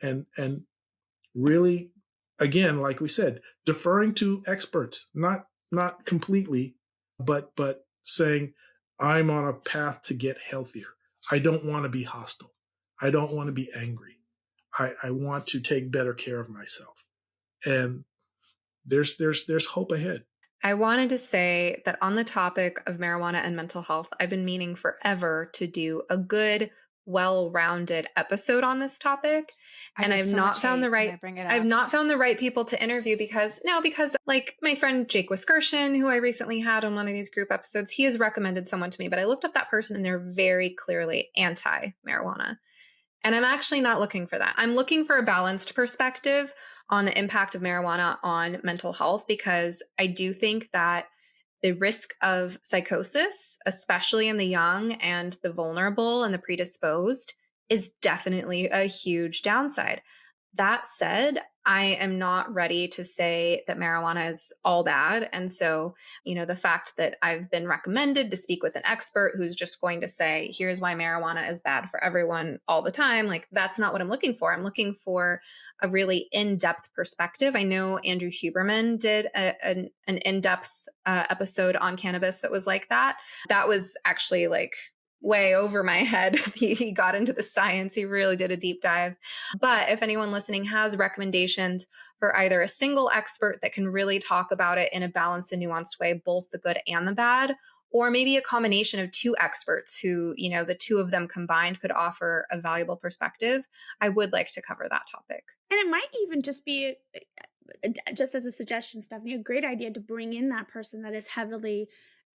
really, again, like we said, deferring to experts, not not completely, but saying, I'm on a path to get healthier. I don't want to be hostile. I don't want to be angry. I want to take better care of myself. And there's hope ahead. I wanted to say that on the topic of marijuana and mental health, I've been meaning forever to do a good, well-rounded episode on this topic. I And get I've so not much found the hate when I right bring it I've up. not found the right people to interview because like my friend Jake Wiskerson, who I recently had on one of these group episodes, he has recommended someone to me, but I looked up that person and they're very clearly anti-marijuana. And I'm actually not looking for that. I'm looking for a balanced perspective on the impact of marijuana on mental health, because I do think that the risk of psychosis, especially in the young and the vulnerable and the predisposed, is definitely a huge downside. That said, I am not ready to say that marijuana is all bad. And so, the fact that I've been recommended to speak with an expert who's just going to say, here's why marijuana is bad for everyone all the time, like, that's not what I'm looking for. I'm looking for a really in-depth perspective. I know Andrew Huberman did an in-depth episode on cannabis that was like that. That was actually like way over my head. He got into the science. He really did a deep dive. But if anyone listening has recommendations for either a single expert that can really talk about it in a balanced and nuanced way, both the good and the bad, or maybe a combination of two experts who, the two of them combined could offer a valuable perspective, I would like to cover that topic. And it might even just be, just as a suggestion, Stephanie, a great idea to bring in that person that is heavily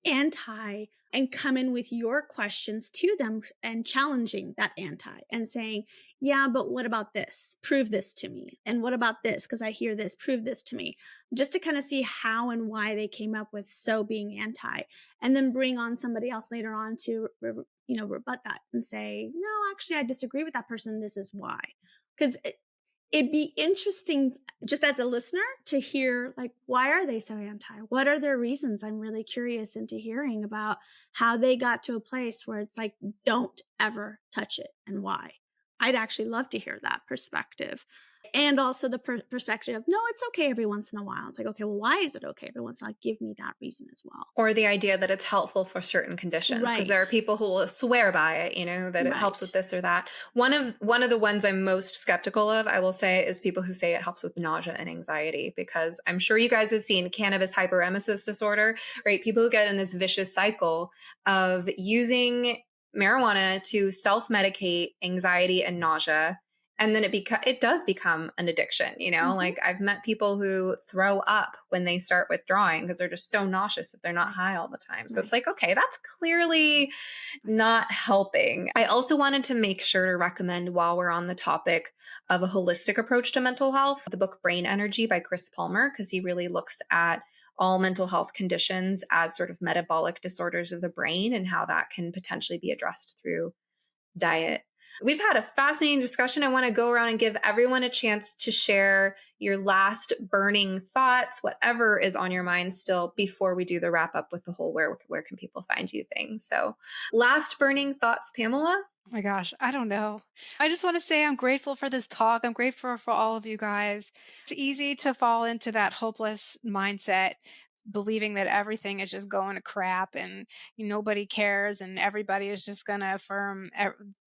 anti and come in with your questions to them and challenging that anti and saying, yeah, but what about this? Prove this to me. And what about this? Because I hear this, prove this to me. Just to kind of see how and why they came up with so being anti, and then bring on somebody else later on to, rebut that and say, no, actually, I disagree with that person. This is why. Because it'd be interesting just as a listener to hear, like, why are they so anti? What are their reasons? I'm really curious into hearing about how they got to a place where it's like, don't ever touch it, and why. I'd actually love to hear that perspective. And also the perspective of, no, it's okay every once in a while. It's like, okay, well, why is it okay every once in a while? Give me that reason as well. Or the idea that it's helpful for certain conditions, because Right. there are people who will swear by it, that it helps with this or that. One of the ones I'm most skeptical of, I will say, is people who say it helps with nausea and anxiety, because I'm sure you guys have seen cannabis hyperemesis disorder, right? People who get in this vicious cycle of using marijuana to self-medicate anxiety and nausea. And then it does become an addiction, like I've met people who throw up when they start withdrawing because they're just so nauseous if they're not high all the time. So it's like, okay, that's clearly not helping. I also wanted to make sure to recommend, while we're on the topic of a holistic approach to mental health, the book Brain Energy by Chris Palmer, because he really looks at all mental health conditions as sort of metabolic disorders of the brain and how that can potentially be addressed through diet. We've had a fascinating discussion. I want to go around and give everyone a chance to share your last burning thoughts, whatever is on your mind still, before we do the wrap up with the whole where can people find you thing. So last burning thoughts, Pamela? Oh my gosh, I don't know. I just want to say I'm grateful for this talk. I'm grateful for all of you guys. It's easy to fall into that hopeless mindset, believing that everything is just going to crap and nobody cares and everybody is just going to affirm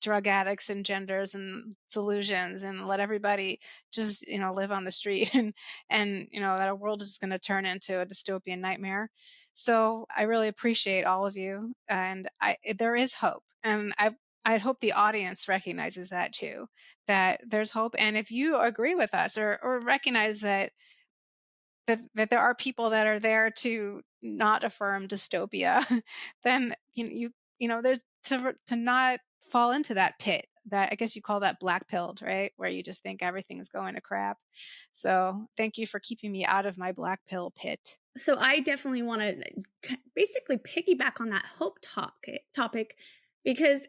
drug addicts and genders and delusions and let everybody just live on the street and that our world is going to turn into a dystopian nightmare. So I really appreciate all of you, and there is hope, and I hope the audience recognizes that too, that there's hope. And if you agree with us or recognize that there are people that are there to not affirm dystopia, then there's to not fall into that pit. That, I guess you call that black pilled, right? Where you just think everything's going to crap. So thank you for keeping me out of my black pill pit. So I definitely want to basically piggyback on that hope topic, because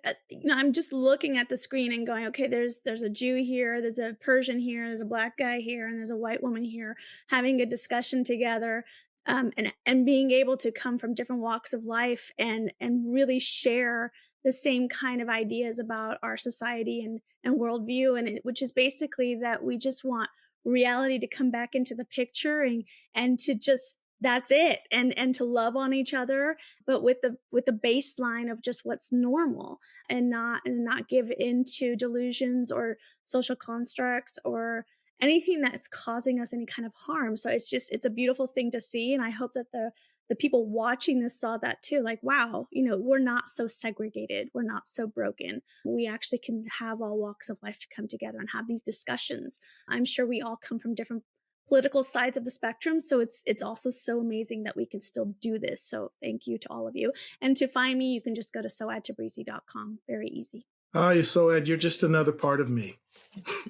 I'm just looking at the screen and going, okay, there's a Jew here, there's a Persian here, there's a black guy here, and there's a white woman here having a discussion together, and being able to come from different walks of life and really share the same kind of ideas about our society and worldview, which is basically that we just want reality to come back into the picture and to just that's it. And to love on each other, but with the baseline of just what's normal, and not give into delusions or social constructs or anything that's causing us any kind of harm. So it's a beautiful thing to see. And I hope that the people watching this saw that too. Like, wow, we're not so segregated. We're not so broken. We actually can have all walks of life to come together and have these discussions. I'm sure we all come from different political sides of the spectrum. So it's also so amazing that we can still do this. So thank you to all of you. And to find me, you can just go to soadtabrizi.com. Very easy. Oh, you're so Ed, you're just another part of me,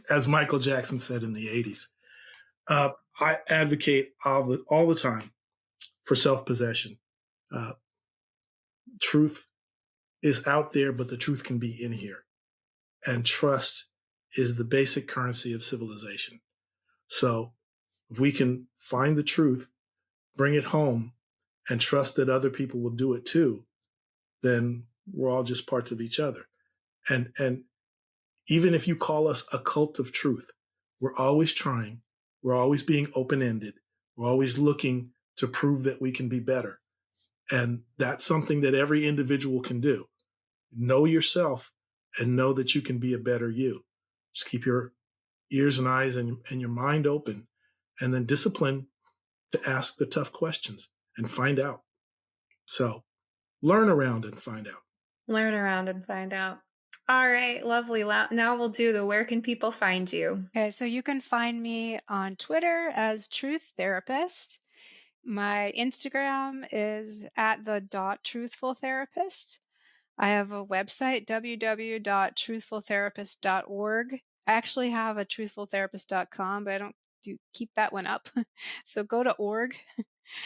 as Michael Jackson said in the 80s. I advocate all the time for self-possession. Truth is out there, but the truth can be in here. And trust is the basic currency of civilization. So if we can find the truth, bring it home, and trust that other people will do it too, then we're all just parts of each other. And even if you call us a cult of truth, we're always trying, we're always being open-ended, we're always looking to prove that we can be better. And that's something that every individual can do. Know yourself and know that you can be a better you. Just keep your ears and eyes and your mind open, and then discipline to ask the tough questions and find out. So learn around and find out. Learn around and find out. All right, lovely. Now we'll do the where can people find you? Okay, so you can find me on Twitter as Truth Therapist. My Instagram is at @the.truthfultherapist. I have a website, www.truthfultherapist.org. I actually have a truthfultherapist.com, but I don't keep that one up. So go to org.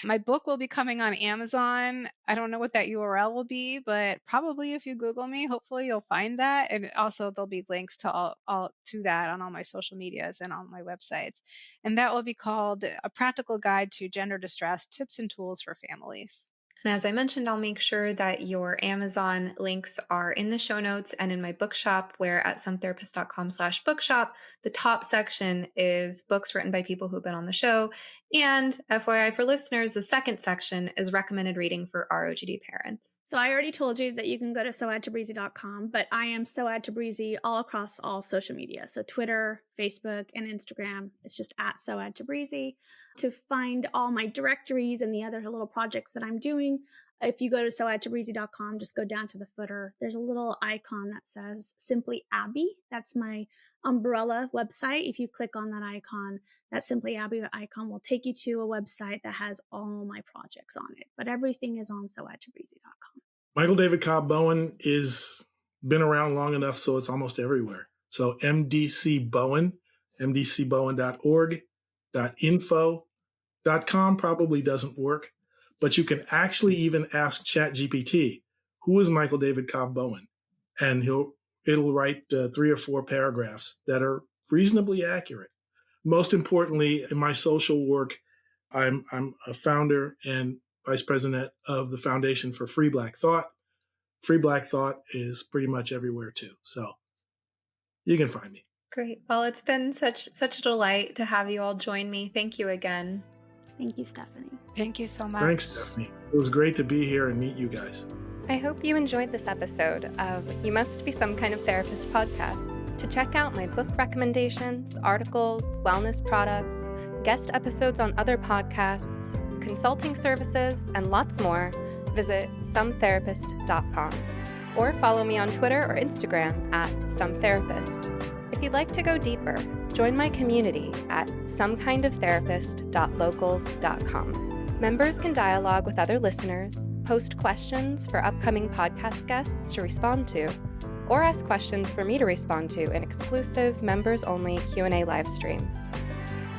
My book will be coming on Amazon. I don't know what that URL will be, but probably if you Google me, hopefully you'll find that. And also there'll be links to all to that on all my social medias and on my websites. And that will be called A Practical Guide to Gender Distress, Tips and Tools for Families. And as I mentioned, I'll make sure that your Amazon links are in the show notes and in my bookshop, where at sometherapist.com/bookshop, the top section is books written by people who've been on the show. And FYI for listeners, the second section is recommended reading for ROGD parents. So I already told you that you can go to soadtabrizi.com, but I am Soad Tabrizi all across all social media. So Twitter, Facebook, and Instagram. It's just at Soad Tabrizi. To find all my directories and the other little projects that I'm doing, if you go to soadtabrizi.com, just go down to the footer. There's a little icon that says Simply Abby. That's my umbrella website. If you click on that icon, that Simply Abby icon will take you to a website that has all my projects on it. But everything is on soadtabrizi.com. Michael David Cobb Bowen is been around long enough, so it's almost everywhere. So MDC Bowen, mdcbowen.org, .info.com probably doesn't work, but you can actually even ask ChatGPT, who is Michael David Cobb Bowen? And it'll write 3 or 4 paragraphs that are reasonably accurate. Most importantly, in my social work, I'm a founder and vice president of the Foundation for Free Black Thought. Free Black Thought is pretty much everywhere too. So you can find me. Great. Well, it's been such a delight to have you all join me. Thank you again. Thank you, Stephanie. Thank you so much. Thanks, Stephanie. It was great to be here and meet you guys. I hope you enjoyed this episode of You Must Be Some Kind of Therapist podcast. To check out my book recommendations, articles, wellness products, guest episodes on other podcasts, consulting services, and lots more, visit sometherapist.com or follow me on Twitter or Instagram at sometherapist. If you'd like to go deeper, join my community at somekindoftherapist.locals.com. Members can dialogue with other listeners, post questions for upcoming podcast guests to respond to, or ask questions for me to respond to in exclusive members-only Q&A live streams.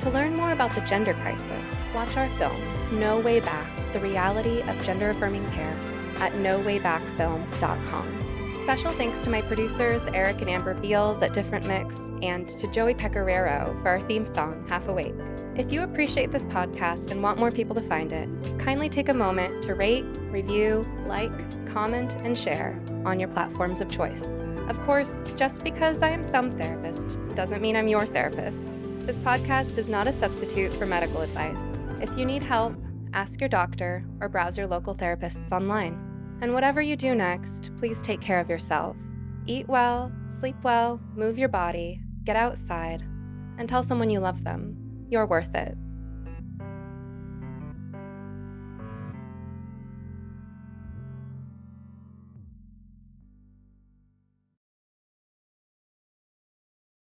To learn more about the gender crisis, watch our film, No Way Back, The Reality of Gender-Affirming Care at nowaybackfilm.com. Special thanks to my producers, Eric and Amber Beals at Different Mix, and to Joey Pecoraro for our theme song, Half Awake. If you appreciate this podcast and want more people to find it, kindly take a moment to rate, review, like, comment, and share on your platforms of choice. Of course, just because I am some therapist doesn't mean I'm your therapist. This podcast is not a substitute for medical advice. If you need help, ask your doctor, or browse your local therapists online. And whatever you do next, please take care of yourself. Eat well, sleep well, move your body, get outside, and tell someone you love them. You're worth it.